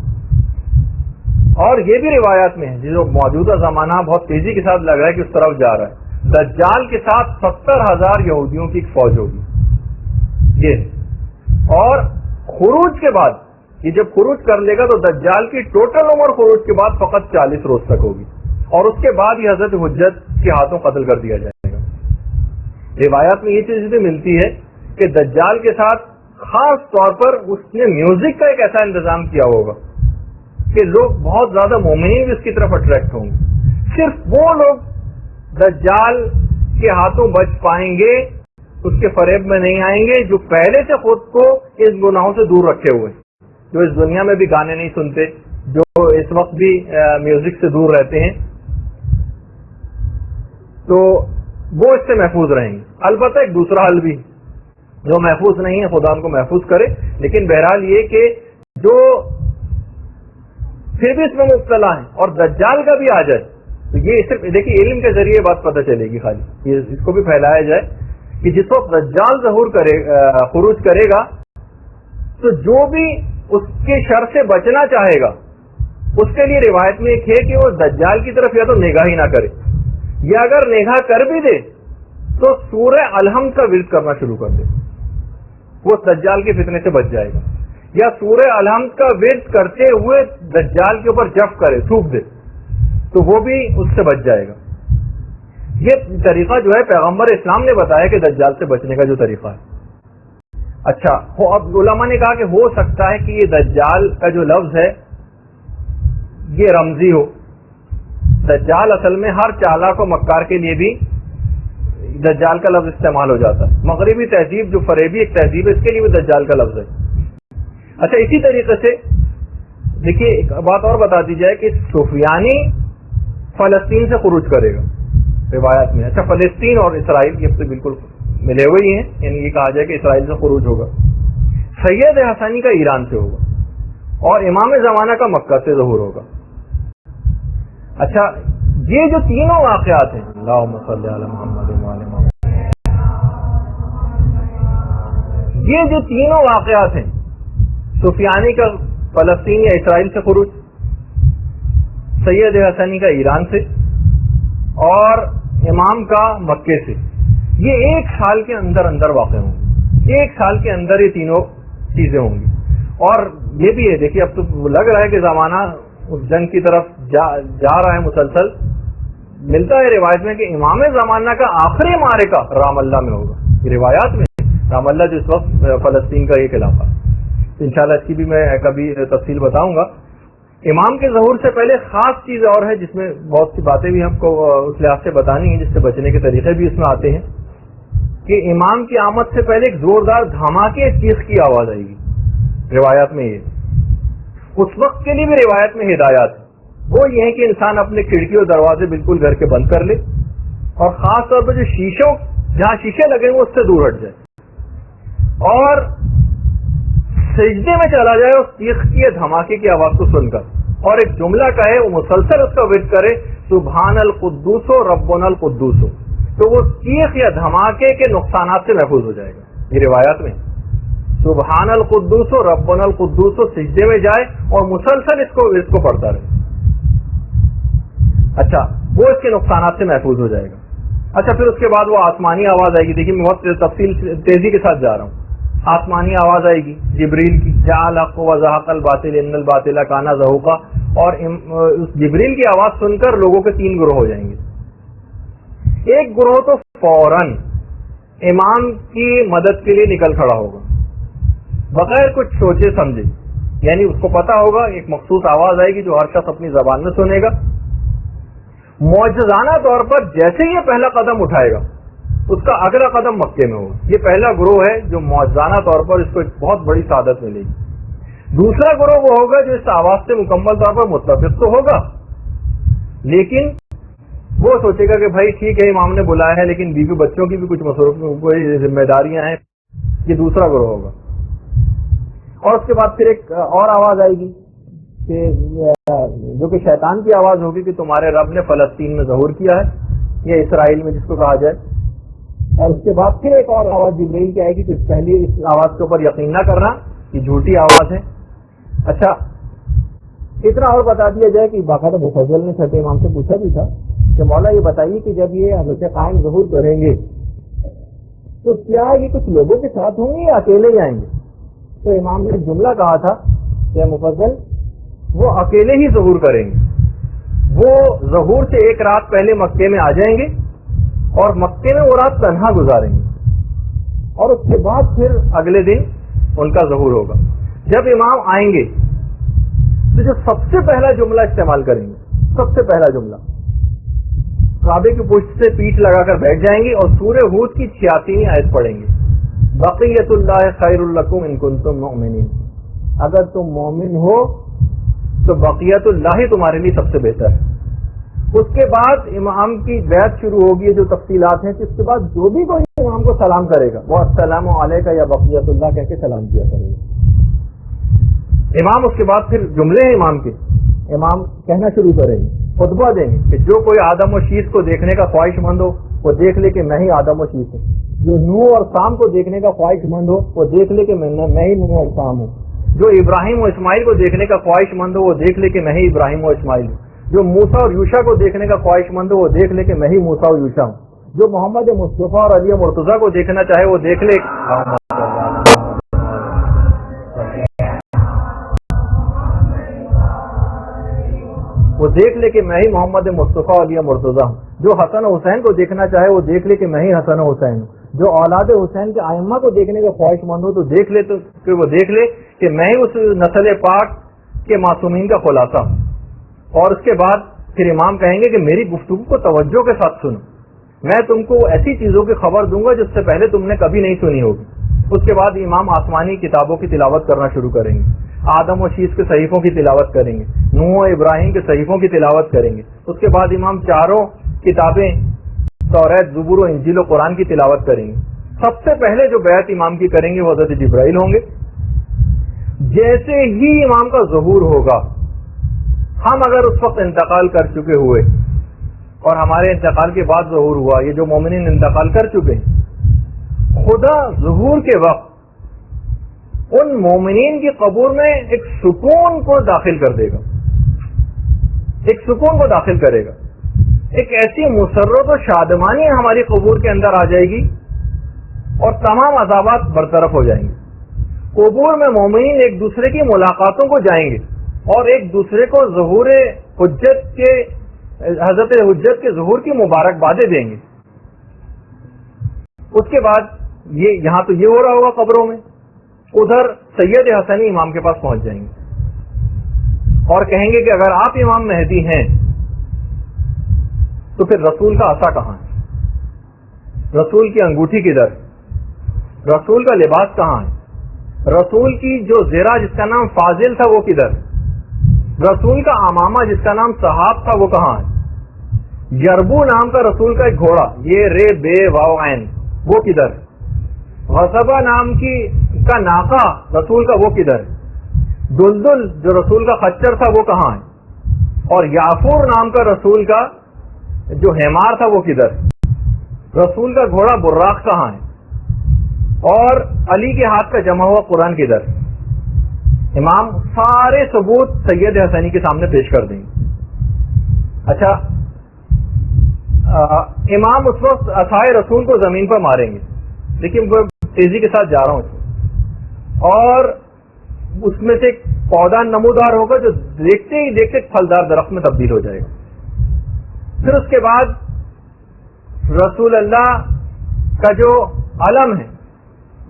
اور یہ بھی روایات میں ہے، جو موجودہ زمانہ بہت تیزی کے ساتھ لگ رہا ہے کہ اس طرف جا رہا ہے، دجال کے ساتھ 70,000 یہودیوں کی ایک فوج ہوگی یہ، اور خروج کے بعد یہ جب خروج کر لے گا تو دجال کی ٹوٹل عمر خروج کے بعد فقط 40 روز تک ہوگی، اور اس کے بعد یہ حضرت حجت کے ہاتھوں قتل کر دیا جائے گا۔ روایات میں یہ چیز بھی ملتی ہے کہ دجال کے ساتھ خاص طور پر اس نے میوزک کا ایک ایسا انتظام کیا ہوگا کہ لوگ بہت زیادہ مومنین بھی اس کی طرف اٹریکٹ ہوں گے۔ صرف وہ لوگ دجال کے ہاتھوں بچ پائیں گے، اس کے فریب میں نہیں آئیں گے، جو پہلے سے خود کو اس گناہوں سے دور رکھے ہوئے، جو اس دنیا میں بھی گانے نہیں سنتے، جو اس وقت بھی میوزک سے دور رہتے ہیں، تو وہ اس سے محفوظ رہیں گے۔ البتہ ایک دوسرا حل بھی، جو محفوظ نہیں ہے خدا ان کو محفوظ کرے، لیکن بہرحال یہ کہ جو پھر بھی اس میں مبتلا ہیں اور دجال کا بھی آ جائے تو یہ صرف دیکھیے علم کے ذریعے بات پتہ چلے گی، خالی اس کو بھی پھیلایا جائے کہ جس وقت دجال ظہور خروج کرے گا تو جو بھی اس کے شر سے بچنا چاہے گا اس کے لیے روایت میں ایک ہے کہ وہ دجال کی طرف یا تو نگاہ ہی نہ کرے، یا اگر نگاہ کر بھی دے تو سورہ الحمد کا ورد کرنا شروع کر دے، وہ دجال کے فتنے سے بچ جائے گا، یا سورہ الحمد کا ورد کرتے ہوئے دجال کے اوپر جف کرے، تھوک دے، تو وہ بھی اس سے بچ جائے گا۔ یہ طریقہ جو ہے پیغمبر اسلام نے بتایا کہ دجال سے بچنے کا جو طریقہ ہے۔ اچھا، اب علماء نے کہا کہ ہو سکتا ہے کہ یہ دجال کا جو لفظ ہے یہ رمزی ہو۔ دجال اصل میں ہر چالاک و مکار کے لیے بھی دجال کا لفظ استعمال ہو جاتا ہے، مغربی تہذیب جو فریبی ایک تہذیب ہے اس کے لیے بھی دجال کا لفظ ہے۔ اچھا، اسی طریقے سے دیکھیے ایک بات اور بتا دی جائے کہ سفیانی فلسطین سے خروج کرے گا روایت میں۔ اچھا، فلسطین اور اسرائیل یہ تو بالکل ملے ہوئے ہی ہیں، یعنی یہ کہا جائے کہ اسرائیل سے خروج ہوگا۔ سید حسنی کا ایران سے ہوگا، اور امام زمانہ کا مکہ سے ظہور ہوگا۔ اچھا، یہ جو تینوں واقعات ہیں، اللہم صلی علی محمد وعلی محمد، یہ جو تینوں واقعات ہیں، سفیانی کا فلسطین یا اسرائیل سے خروج، سید حسنی کا ایران سے، اور امام کا مکے سے، یہ ایک سال کے اندر اندر واقع ہوں گے، ایک سال کے اندر یہ تینوں چیزیں ہوں گی۔ اور یہ بھی ہے، دیکھیے اب تو لگ رہا ہے کہ زمانہ اس جنگ کی طرف جا رہا ہے مسلسل۔ ملتا ہے روایت میں کہ امام زمانہ کا آخری معرکہ رام اللہ میں ہوگا، روایات میں رام اللہ جو اس وقت فلسطین کا ایک علاقہ، انشاءاللہ اس کی بھی میں کبھی تفصیل بتاؤں گا. امام کے ظہور سے پہلے خاص چیز اور ہے جس میں بہت سی باتیں بھی ہم کو اس لحاظ سے بتانی ہیں، جس سے بچنے کے طریقے بھی اس میں آتے ہیں، کہ امام کی آمد سے پہلے ایک زوردار دھماکے چیخ کی آواز آئے گی. روایات میں یہ اس وقت کے لیے بھی روایت میں ہدایات ہے، وہ یہ ہے کہ انسان اپنے کھڑکی اور دروازے بالکل گھر کے بند کر لے، اور خاص طور پر جو شیشوں جہاں شیشے لگے وہ اس سے دور ہٹ جائے، اور سجدے میں چلا جائے اس چیخ کی دھماکے کی آواز کو سن کر، اور ایک جملہ کہے، وہ مسلسل اس کا ورد کرے، سبحان القدوس ربنا القدوس، تو وہ چیخ یا دھماکے کے نقصانات سے محفوظ ہو جائے گا. یہ روایات میں سبحان القدوس ربنا القدوس سجدے میں جائے اور مسلسل اس کو پڑھتا رہے. اچھا، وہ اس کے نقصانات سے محفوظ ہو جائے گا. اچھا، پھر اس کے بعد وہ آسمانی آواز آئے گی. دیکھیے میں بہت تیزی کے ساتھ جا رہا ہوں. آسمانی آواز آئے گی جبریل کی، جاء الحق وزهق الباطل ان الباطل کان زهوقا، اور اس جبریل کی آواز سن کر لوگوں کے 3 گروہ ہو جائیں گے. ایک گروہ تو فوراً امام کی مدد کے لیے نکل کھڑا ہوگا بغیر کچھ سوچے سمجھے، یعنی اس کو پتا ہوگا ایک مخصوص آواز آئے گی جو ہر شخص اپنی زبان میں سنے گا. معجزانہ طور پر جیسے ہی یہ پہلا قدم اٹھائے گا اس کا اگلا قدم مکے میں ہوگا. یہ پہلا گروہ ہے جو معجزانہ طور پر اس کو ایک بہت بڑی سعادت ملے گی. دوسرا گروہ وہ ہوگا جو اس آواز سے مکمل طور پر متفق تو ہوگا، لیکن وہ سوچے گا کہ بھائی ٹھیک ہے امام نے بلایا ہے لیکن بیوی بچوں کی بھی کچھ کوئی ذمہ داریاں ہیں. یہ دوسرا گروہ ہوگا. اور اس کے بعد پھر ایک اور آواز آئے گی کہ جو کہ شیطان کی آواز ہوگی کہ تمہارے رب نے فلسطین میں ظہور کیا ہے، یا اسرائیل میں جس کو کہا جائے. اور اس کے بعد پھر ایک اور آواز جبرائیل کی آئے گی کہ پہلے اس آواز کے اوپر یقین نہ کرنا، یہ جھوٹی آواز ہے. اچھا، اتنا اور بتا دیا جائے کہ باقاعدہ مفضل نے چھٹے امام سے پوچھا بھی تھا کہ مولا یہ بتائیے کہ جب یہ حضرت قائم ظہور کریں گے تو کیا یہ کچھ لوگوں کے ساتھ ہوں گے یا اکیلے ہی آئیں گے؟ تو امام نے ایک جملہ کہا تھا کہ مفضل وہ اکیلے ہی ظہور کریں گے. وہ ظہور سے ایک رات پہلے مکے میں آ جائیں گے اور مکے میں وہ رات تنہا گزاریں گے، اور اس کے بعد پھر اگلے دن ان کا ظہور ہوگا. جب امام آئیں گے تو جو سب سے پہلا جملہ استعمال کریں گے، سب سے پہلا جملہ کعبے کی پشت سے پیٹھ لگا کر بیٹھ جائیں گے اور سورہ ہود کی 86ویں آیت پڑھیں گے، بقیت اللہ خیر لکم ان کنتم مؤمنین. اگر تم مومن ہو تو بقیت اللہ تمہارے لیے سب سے بہتر ہے. اس کے بعد امام کی بیعت شروع ہوگی، جو تفصیلات ہیں. اس کے بعد جو بھی کوئی امام کو سلام کرے گا وہ السلام علیکہ یا بقیت اللہ کہہ کے سلام کیا کرے گا. امام اس کے بعد پھر جملے ہیں امام کے، امام کہنا شروع کریں گے، خطبہ دیں گے کہ جو کوئی آدم و شیش کو دیکھنے کا خواہش مند ہو وہ دیکھ لے کہ میں ہی آدم و شیش ہوں. جو نوح اور سام کو دیکھنے کا خواہش مند ہو وہ دیکھ لے کہ میں ہی نوح اور سام ہوں. جو ابراہیم و اسماعیل کو دیکھنے کا خواہش مند ہو وہ دیکھ لے کہ میں ہی ابراہیم و اسماعیل ہوں. جو موسیٰ اور یوشع کو دیکھنے کا خواہش مند ہو وہ دیکھ لے کہ میں ہی موسیٰ اور یوشع ہوں. جو محمد مصطفیٰ اور علی مرتضیٰ کو دیکھنا چاہے وہ دیکھ لے کہ میں ہی محمد مصطفیٰ علی مرتضیٰ ہوں. جو حسن و حسین کو دیکھنا چاہے وہ دیکھ لے کہ میں ہی حسن و حسین ہوں. جو اولاد حسین کے ائمہ کو دیکھنے کا خواہش مند ہو تو دیکھ لے وہ دیکھ لے کہ میں ہی اس نسل پاک کے معصومین کا خلاصہ ہوں. اور اس کے بعد پھر امام کہیں گے کہ میری گفتگو کو توجہ کے ساتھ سنو، میں تم کو ایسی چیزوں کی خبر دوں گا جس سے پہلے تم نے کبھی نہیں سنی ہوگی. اس کے بعد امام آسمانی کتابوں کی تلاوت کرنا شروع کریں گے. آدم و شیش کے صحیفوں کی تلاوت کریں گے، نوح و ابراہیم کے صحیفوں کی تلاوت کریں گے. اس کے بعد امام چاروں کتابیں توریت، زبور و انجیل و قرآن کی تلاوت کریں گے. سب سے پہلے جو بیعت امام کی کریں گے وہ حضرت جبرائیل ہوں گے. جیسے ہی امام کا ظہور ہوگا، ہم اگر اس وقت انتقال کر چکے ہوئے اور ہمارے انتقال کے بعد ظہور ہوا، یہ جو مومنین انتقال کر چکے ہیں، خدا ظہور کے وقت ان مومنین کی قبور میں ایک سکون کو داخل کر دے گا، ایک سکون کو داخل کرے گا. ایک ایسی مسرت و شادمانی ہماری قبور کے اندر آ جائے گی اور تمام عذابات برطرف ہو جائیں گے. قبور میں مومنین ایک دوسرے کی ملاقاتوں کو جائیں گے اور ایک دوسرے کو ظہور حجت کے حضرت حجت کے ظہور کی مبارکبادیں دیں گے. اس کے بعد یہاں تو یہ ہو رہا ہوگا قبروں میں، ادھر سید حسنی امام کے پاس پہنچ جائیں گے اور کہیں گے کہ اگر آپ امام مہدی ہیں تو پھر رسول کا عصا کہاں ہے، رسول کی انگوٹھی کدھر، رسول کا لباس کہاں ہے، رسول کی جو زرہ جس کا نام فاضل تھا وہ کدھر، رسول کا امامہ جس کا نام صحاب تھا وہ کہاں ہے، یربو نام کا رسول کا ایک گھوڑا، یہ رے بے واو عین، وہ کدھر، غصبہ نام کا ناقہ رسول کا وہ کدھر، دلدل جو رسول کا خچر تھا وہ کہاں ہے، اور یافور نام کا رسول کا جو حمار تھا وہ کدھر، رسول کا گھوڑا براق کہاں ہے، اور علی کے ہاتھ کا جمع ہوا قرآن کدھر۔ امام سارے ثبوت سید حسنی کے سامنے پیش کر دیں گے۔ اچھا، امام اس وقت عصائے رسول کو زمین پر ماریں گے، لیکن وہ تیزی کے ساتھ جا رہا ہوں، اور اس میں سے ایک پودا نمودار ہوگا جو دیکھتے ہی دیکھتے پھلدار درخت میں تبدیل ہو جائے گا۔ پھر اس کے بعد رسول اللہ کا جو علم ہے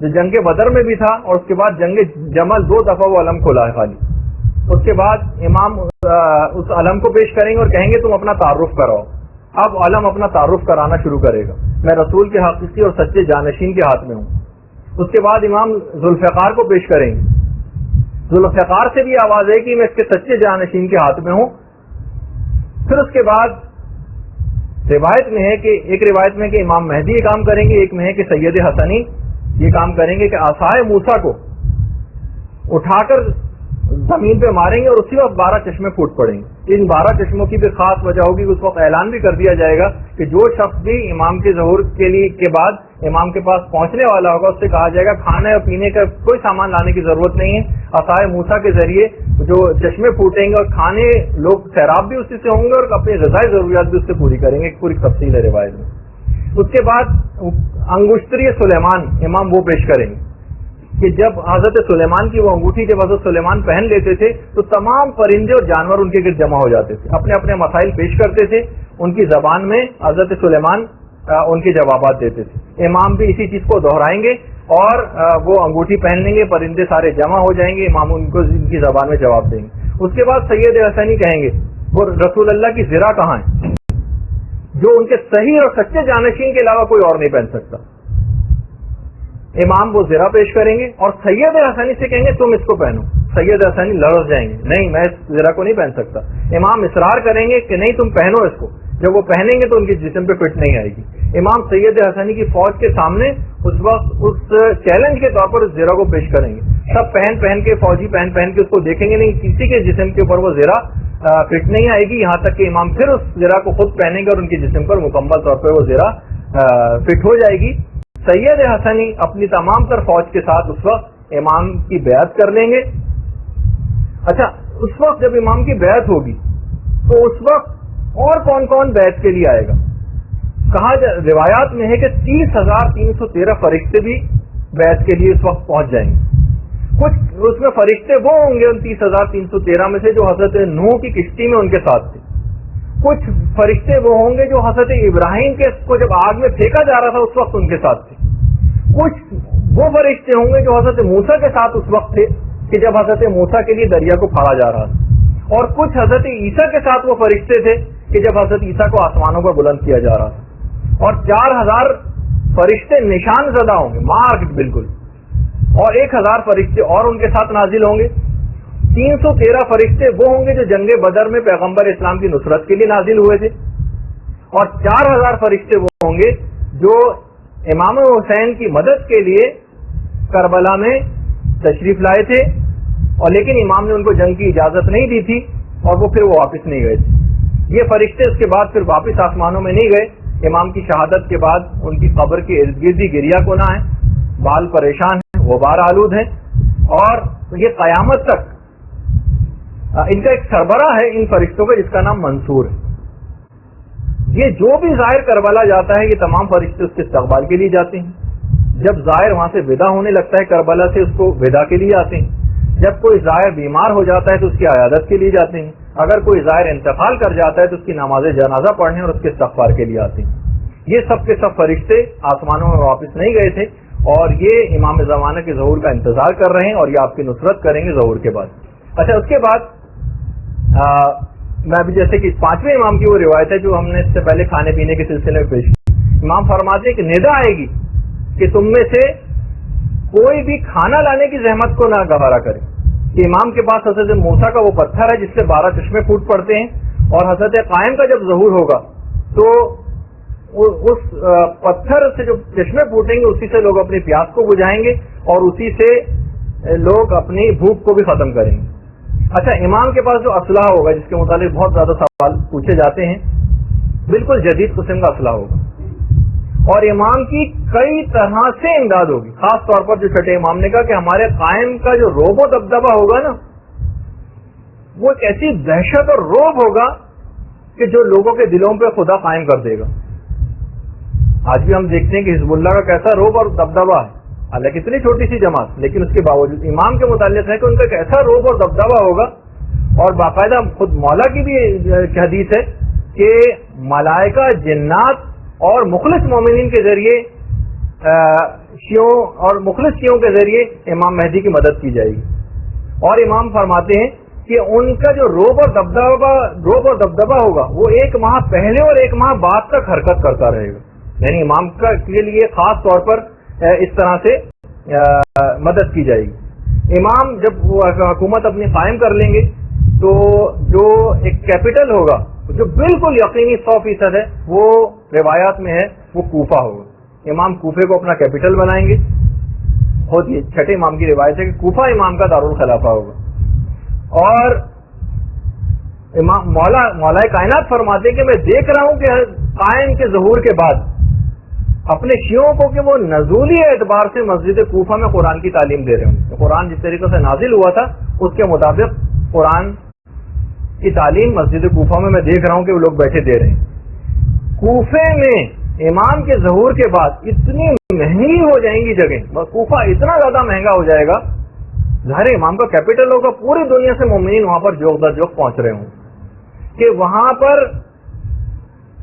جو جنگ بدر میں بھی تھا، اور اس کے بعد جنگ جمل 2 دفعہ وہ علم کھولا ہے خالی، اس کے بعد امام اس علم کو پیش کریں گے اور کہیں گے تم اپنا تعارف کراؤ۔ اب علم اپنا تعارف کرانا شروع کرے گا، میں رسول کے حقیقی اور سچے جانشین کے ہاتھ میں ہوں۔ اس کے بعد امام ذوالفقار کو پیش کریں گے، ذوالفقار سے بھی آواز ہے کہ میں اس کے سچے جانشین کے ہاتھ میں ہوں۔ پھر اس کے بعد روایت میں ہے کہ ایک روایت میں کہ امام مہدی یہ کام کریں گے، ایک میں ہے کہ سید حسنی یہ کام کریں گے کہ عصائے موسیٰ کو اٹھا کر زمین پہ ماریں گے اور اسی وقت 12 چشمے پھوٹ پڑیں گے۔ ان 12 چشموں کی بھی خاص وجہ ہوگی کہ اس وقت اعلان بھی کر دیا جائے گا کہ جو شخص بھی امام کے ظہور کے بعد امام کے پاس پہنچنے والا ہوگا اس سے کہا جائے گا کھانے اور پینے کا کوئی سامان لانے کی ضرورت نہیں ہے، عصائے موسیٰ کے ذریعے جو چشمے پھوٹیں گے اور کھانے لوگ سیراب بھی اسی سے ہوں گے اور اپنی غذائی ضروریات بھی اس سے پوری کریں گے۔ ایک پوری تفصیل ہے روایت میں۔ اس کے بعد انگشتری سلیمان امام وہ پیش کریں گے کہ جب حضرت سلیمان کی وہ انگوٹھی جب حضرت سلیمان پہن لیتے تھے تو تمام پرندے اور جانور ان کے گرد جمع ہو جاتے تھے، اپنے اپنے مسائل پیش کرتے تھے، ان کی زبان میں حضرت سلیمان ان کے جوابات دیتے تھے۔ امام بھی اسی چیز کو دہرائیں گے اور وہ انگوٹھی پہن لیں گے، پرندے سارے جمع ہو جائیں گے، امام ان کو ان کی زبان میں جواب دیں گے۔ اس کے بعد سید حسنی کہیں گے وہ رسول اللہ کی زرہ کہاں ہے جو ان کے صحیح اور سچے جانشین کے علاوہ کوئی اور نہیں پہن سکتا۔ امام وہ زرہ پیش کریں گے اور سید حسنی سے کہیں گے تم اس کو پہنو۔ سید حسنی لڑ جائیں گے، نہیں میں اس زرہ کو نہیں پہن سکتا۔ امام اصرار کریں گے کہ نہیں تم پہنو اس کو، جب وہ پہنیں گے تو ان کے جسم پہ فٹ نہیں آئے گی۔ امام سید حسنی کی فوج کے سامنے اس وقت اس چیلنج کے طور پر اس زرہ کو پیش کریں گے، سب پہن کے فوجی پہن کے اس کو دیکھیں گے، نہیں کسی کے جسم کے اوپر وہ زرہ فٹ نہیں آئے گی، یہاں تک کہ امام پھر اس زرہ کو خود پہنیں گے اور ان کے جسم پر مکمل طور پر وہ زرہ فٹ ہو جائے گی۔ سید حسنی اپنی تمام تر فوج کے ساتھ اس وقت امام کی بیعت کر لیں گے۔ اچھا، اس وقت جب امام کی بیعت ہوگی تو اس وقت اور کون کون بیعت کے لیے آئے گا؟ کہا روایات میں ہے کہ 30,313 فرشتے بھی بیعت کے لیے اس وقت پہنچ جائیں گے۔ کچھ اس میں فرشتے وہ ہوں گے ان 30,313 میں سے جو حضرت نوح کی کشتی میں ان کے ساتھ تھے، کچھ فرشتے وہ ہوں گے جو حضرت ابراہیم کے کو جب آگ میں پھینکا جا رہا تھا اس وقت ان کے ساتھ تھے، کچھ وہ فرشتے ہوں گے جو حضرت موسیٰ کے ساتھ اس وقت تھے کہ جب حضرت موسیٰ کے لیے دریا کو پھاڑا جا رہا تھا، اور کچھ حضرت عیسیٰ کے ساتھ وہ فرشتے تھے کہ جب حضرت عیسیٰ کو آسمانوں پر بلند کیا جا رہا تھا، اور 4,000 فرشتے نشان زدہ ہوں گے، مارکڈ بالکل، اور 1,000 فرشتے اور ان کے ساتھ نازل ہوں گے۔ 313 فرشتے وہ ہوں گے جو جنگ بدر میں پیغمبر اسلام کی نصرت کے لیے نازل ہوئے تھے، اور 4,000 فرشتے وہ ہوں گے جو امام حسین کی مدد کے لیے کربلا میں تشریف لائے تھے، اور لیکن امام نے ان کو جنگ کی اجازت نہیں دی تھی اور وہ پھر واپس نہیں گئے تھے۔ یہ فرشتے اس کے بعد پھر واپس آسمانوں میں نہیں گئے۔ امام کی شہادت کے بعد ان کی قبر کے ارد گرد ہی گریا کونا ہے، بال پریشان ہیں، غبار آلود ہیں، اور یہ قیامت تک ان کا ایک سربراہ ہے ان فرشتوں کا جس کا نام منصور ہے۔ یہ جو بھی ظاہر کربلا جاتا ہے یہ تمام فرشتے اس کے استقبال کے لیے جاتے ہیں۔ جب ظاہر وہاں سے ودا ہونے لگتا ہے کربلا سے اس کو ودا کے لیے آتے ہیں۔ جب کوئی ظاہر بیمار ہو جاتا ہے تو اس کی عیادت کے لیے جاتے ہیں۔ اگر کوئی ظاہر انتقال کر جاتا ہے تو اس کی نماز جنازہ پڑھنے اور اس کے استغفار کے لیے آتے ہیں۔ یہ سب کے سب فرشتے آسمانوں میں واپس نہیں گئے تھے، اور یہ امام زمانہ کے ظہور کا انتظار کر رہے ہیں اور یہ آپ کی نصرت کریں گے ظہور کے بعد. اچھا اس کے بعد میں ابھی جیسے کہ 5ویں امام کی وہ روایت ہے جو ہم نے اس سے پہلے کھانے پینے کے سلسلے میں پیش کی. امام فرماتے ہیں کہ ندا آئے گی کہ تم میں سے کوئی بھی کھانا لانے کی زحمت کو نہ گوارا کرے. کہ امام کے پاس حضرت موسیٰ کا وہ پتھر ہے جس سے 12 چشمے پھوٹ پڑتے ہیں, اور حضرت قائم کا جب ظہور ہوگا تو اس پتھر سے جو چشمے پھوٹیں گے اسی سے لوگ اپنی پیاس کو بجھائیں گے اور اسی سے لوگ اپنی بھوک کو بھی ختم کریں گے. اچھا امام کے پاس جو اسلحہ ہوگا جس کے متعلق بہت زیادہ سوال پوچھے جاتے ہیں, بالکل جدید قسم کا اسلحہ ہوگا اور امام کی کئی طرح سے امداد ہوگی. خاص طور پر جو چھٹے امام نے کہا کہ ہمارے قائم کا جو روب و دبدبہ ہوگا نا وہ ایک ایسی دہشت اور روب ہوگا کہ جو لوگوں کے دلوں پہ خدا قائم کر دے گا. آج بھی ہم دیکھتے ہیں کہ حزب اللہ کا کیسا روب اور دبدبہ ہے, حالانکہ اتنی چھوٹی سی جماعت, لیکن اس کے باوجود امام کے متعلق ہے کہ ان کا کیسا روب اور دبدبہ ہوگا. اور باقاعدہ خود مولا کی بھی حدیث ہے کہ ملائکہ, جنات اور مخلص مومنین کے ذریعے شیعوں اور مخلص شیعوں کے ذریعے امام مہدی کی مدد کی جائے گی. اور امام فرماتے ہیں کہ ان کا جو روب اور دبدبہ ہوگا وہ 1 ماہ پہلے اور 1 ماہ بعد تک حرکت کرتا رہے گا. یعنی امام کے لیے خاص طور پر اس طرح سے مدد کی جائے گی. امام جب وہ حکومت اپنی قائم کر لیں گے تو جو ایک کیپٹل ہوگا جو بالکل یقینی 100% ہے وہ روایات میں ہے وہ کوفہ ہوگا. امام کوفے کو اپنا کیپٹل بنائیں گے. خود یہ چھٹے امام کی روایت ہے کہ کوفہ امام کا دارالخلافہ ہوگا. اور امام مولا کائنات فرماتے ہیں کہ میں دیکھ رہا ہوں کہ قائم کے ظہور کے بعد اپنے شیعوں کو کہ وہ نزولی اعتبار سے مسجد کوفہ میں قرآن کی تعلیم دے رہے ہوں. قرآن جس طریقے سے نازل ہوا تھا اس کے مطابق قرآن کی تعلیم مسجد کوفہ میں دیکھ رہا ہوں کہ وہ لوگ بیٹھے دے رہے ہیں. کوفے میں امام کے ظہور کے بعد اتنی مہنگی ہو جائیں گی جگہ, کوفہ اتنا زیادہ مہنگا ہو جائے گا, ظاہر امام کا کیپٹل ہوگا, پوری دنیا سے مومنین وہاں پر جوق در جوق پہنچ رہے ہوں کہ وہاں پر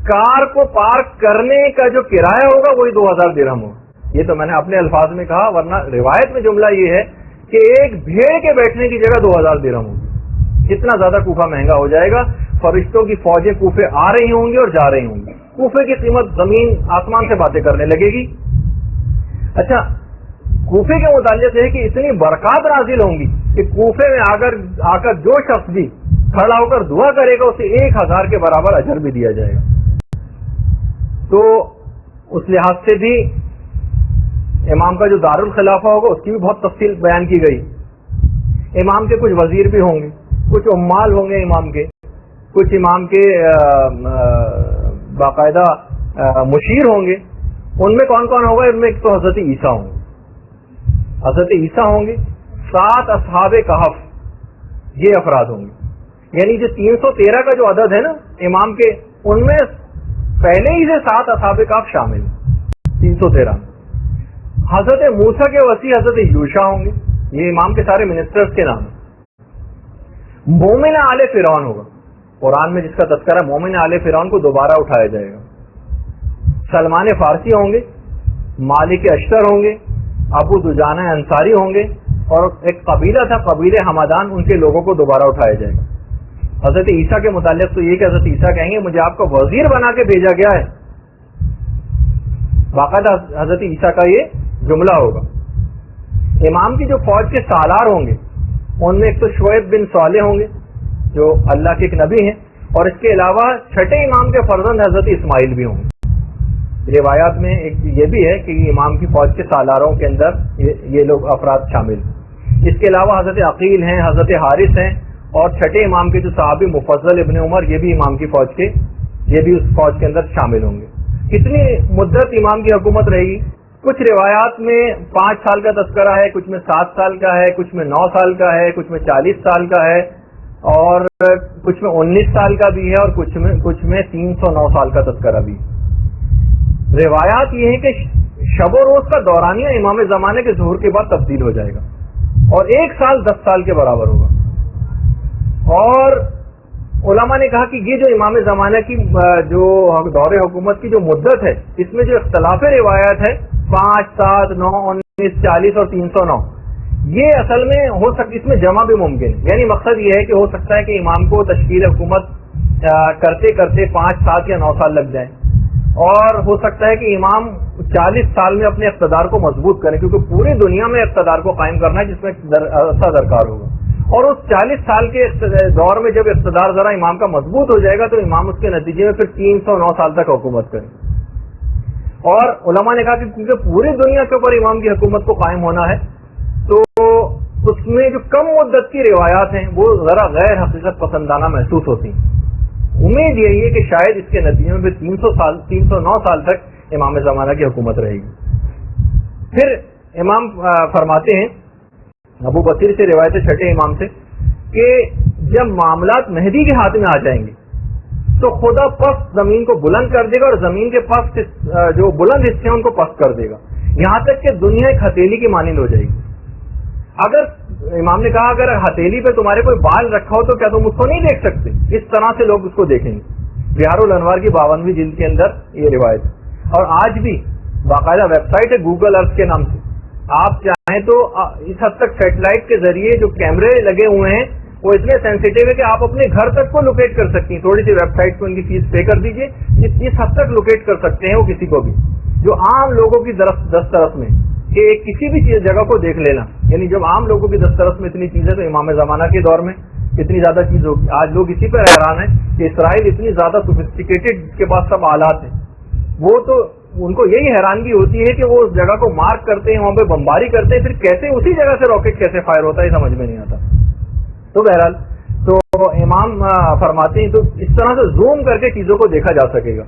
کار کو پارک کرنے کا جو کرایہ ہوگا وہی 2000 درہم ہوگا. یہ تو میں نے اپنے الفاظ میں کہا, ورنہ روایت میں جملہ یہ ہے کہ ایک بھیڑ کے بیٹھنے کی جگہ 2000 درہم ہوگی. اتنا زیادہ کوفہ مہنگا ہو جائے گا. فرشتوں کی فوجیں کوفے آ رہی ہوں گی اور جا رہی ہوں گی. کوفے کی قیمت زمین آسمان سے باتیں کرنے لگے گی. اچھا کوفے کے متعلق ہے کہ اتنی برکات نازل ہوں گی کہ کوفے میں آ کر جو شخص بھی کھڑا ہو کر دعا کرے گا اسے 1000 کے برابر اجر بھی دیا جائے گا. تو اس لحاظ سے بھی امام کا جو دارالخلافہ ہوگا اس کی بھی بہت تفصیل بیان کی گئی. امام کے کچھ وزیر بھی ہوں گے, کچھ عمال ہوں گے امام کے, کچھ امام کے باقاعدہ مشیر ہوں گے. ان میں کون کون ہوگا؟ ان میں ایک تو حضرت عیسیٰ ہوں گے, حضرت عیسیٰ ہوں گے, 7 اصحاب کہف یہ افراد ہوں گے. یعنی جو 313 کا جو عدد ہے نا امام کے, ان میں پہلے ہی سے 7 اصحاب کہف شامل ہیں 313 میں. حضرت موسیٰ کے وسیع حضرت یوشع ہوں گے, یہ امام کے سارے منسٹرز کے نام ہیں. مومن آل فرعون ہوگا, قرآن میں جس کا تذکرہ مومن آل فرعون کو دوبارہ اٹھایا جائے گا. سلمان فارسی ہوں گے, مالک اشتر ہوں گے, ابو دجانہ انصاری ہوں گے, اور ایک قبیلہ تھا قبیلہ حمدان, ان کے لوگوں کو دوبارہ اٹھایا جائے گا. حضرت عیسیٰ کے متعلق تو یہ کہ حضرت عیسیٰ کہیں گے مجھے آپ کو وزیر بنا کے بھیجا گیا ہے, باقاعدہ حضرت عیسیٰ کا یہ جملہ ہوگا. امام کی جو فوج کے سالار ہوں گے ان میں ایک تو شعیب بن صالح ہوں گے جو اللہ کے ایک نبی ہیں, اور اس کے علاوہ چھٹے امام کے فرزند حضرت اسماعیل بھی ہوں گے. روایات میں ایک یہ بھی ہے کہ امام کی فوج کے سالاروں کے اندر یہ لوگ افراد شامل ہیں. اس کے علاوہ حضرت عقیل ہیں, حضرت حارث ہیں, اور چھٹے امام کے جو صحابی مفضل ابن عمر یہ بھی امام کی فوج کے, یہ بھی اس فوج کے اندر شامل ہوں گے. کتنی مدت امام کی حکومت رہے گی؟ کچھ روایات میں 5 سال کا تذکرہ ہے, کچھ میں 7 سال کا ہے, کچھ میں 9 سال کا ہے, کچھ میں 40 سال کا ہے, اور کچھ میں 19 سال کا بھی ہے, اور کچھ میں 309 سال کا تذکرہ بھی. روایات یہ ہے کہ شب و روز کا دورانیہ امام زمانے کے ظہور کے بعد تبدیل ہو جائے گا اور 1 سال 10 سال کے برابر ہوگا. اور علماء نے کہا کہ یہ جو امام زمانہ کی جو دور حکومت کی جو مدت ہے اس میں جو اختلاف روایات ہے 5, 7, 9, 19, 40 اور 309 یہ اصل میں ہو سکتا، اس میں جمع بھی ممکن ہے. یعنی مقصد یہ ہے کہ ہو سکتا ہے کہ امام کو تشکیل حکومت کرتے کرتے 5, 7 یا 9 سال لگ جائیں، اور ہو سکتا ہے کہ امام 40 سال میں اپنے اقتدار کو مضبوط کریں، کیونکہ پوری دنیا میں اقتدار کو قائم کرنا ہے جس میں عرصہ درکار ہوگا. اور اس 40 سال کے دور میں جب اقتدار ذرا امام کا مضبوط ہو جائے گا تو امام اس کے نتیجے میں پھر 309 سال تک حکومت کریں. اور علماء نے کہا کہ کیونکہ پوری دنیا کے اوپر امام کی حکومت کو قائم ہونا ہے تو اس میں جو کم مدت کی روایات ہیں وہ ذرا غیر حقیقت پسندانہ محسوس ہوتی ہیں. امید یہی ہے کہ شاید اس کے نتیجے میں پھر 309 سال تک امام زمانہ کی حکومت رہے گی. پھر امام فرماتے ہیں ابو بصیر سے روایت چھٹے امام سے کہ جب معاملات مہدی کے ہاتھ میں آ جائیں گے تو خدا پست زمین کو بلند کر دے گا اور زمین کے پست جو بلند حصے ہیں ان کو پست کر دے گا، یہاں تک کہ دنیا ایک ہتھیلی کی مانند ہو جائے گی. اگر امام نے کہا اگر ہتھیلی پہ تمہارے کوئی بال رکھا ہو تو کیا تم اس کو نہیں دیکھ سکتے؟ اس طرح سے لوگ اس کو دیکھیں گے. بہار الانوار کی 52ویں جلد کے اندر یہ روایت ہے. اور آج بھی باقاعدہ ویب سائٹ ہے گوگل ارتھ کے نام سے، آپ چاہیں تو اس حد تک سیٹلائٹ کے ذریعے جو کیمرے لگے ہوئے ہیں وہ اتنے سینسیٹیو ہے کہ آپ اپنے گھر تک کو لوکیٹ کر سکتی ہیں. تھوڑی سی ویب سائٹ کو ان کی فیس پے کر دیجئے، اس حد تک لوکیٹ کر سکتے ہیں وہ کسی کو بھی، جو عام لوگوں کی دسترس میں کہ کسی بھی چیز جگہ کو دیکھ لینا. یعنی جب عام لوگوں کی دسترس میں اتنی چیزیں تو امام زمانہ کے دور میں کتنی زیادہ چیز ہوگی. آج لوگ اسی پر حیران ہیں کہ اسرائیل اتنی زیادہ سوفسٹیکیٹڈ جس کے پاس سب آلات ہیں، وہ تو ان کو یہی حیرانگی ہوتی ہے کہ وہ اس جگہ کو مارک کرتے ہیں، وہاں پہ بمباری کرتے ہیں، پھر کیسے اسی جگہ سے راکٹ کیسے فائر ہوتا ہے سمجھ میں نہیں آتا. تو بہرحال تو امام فرماتے ہیں تو اس طرح سے زوم کر کے چیزوں کو دیکھا جا سکے گا.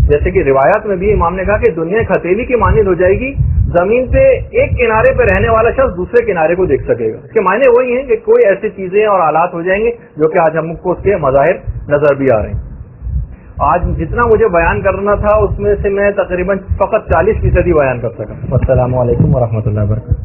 جیسے کہ روایات میں بھی امام نے کہا کہ دنیا ایک ہتھیلی کی مانند ہو جائے گی، زمین پہ ایک کنارے پہ رہنے والا شخص دوسرے کنارے کو دیکھ سکے گا. اس کے معنی وہی ہیں کہ کوئی ایسی چیزیں اور آلات ہو جائیں گے جو کہ آج ہم کو اس کے مظاہر نظر بھی آ رہے ہیں. آج جتنا مجھے بیان کرنا تھا اس میں سے میں تقریباً فقط 40% بیان کر سکا. السلام علیکم ورحمۃ اللہ وبرکاتہ.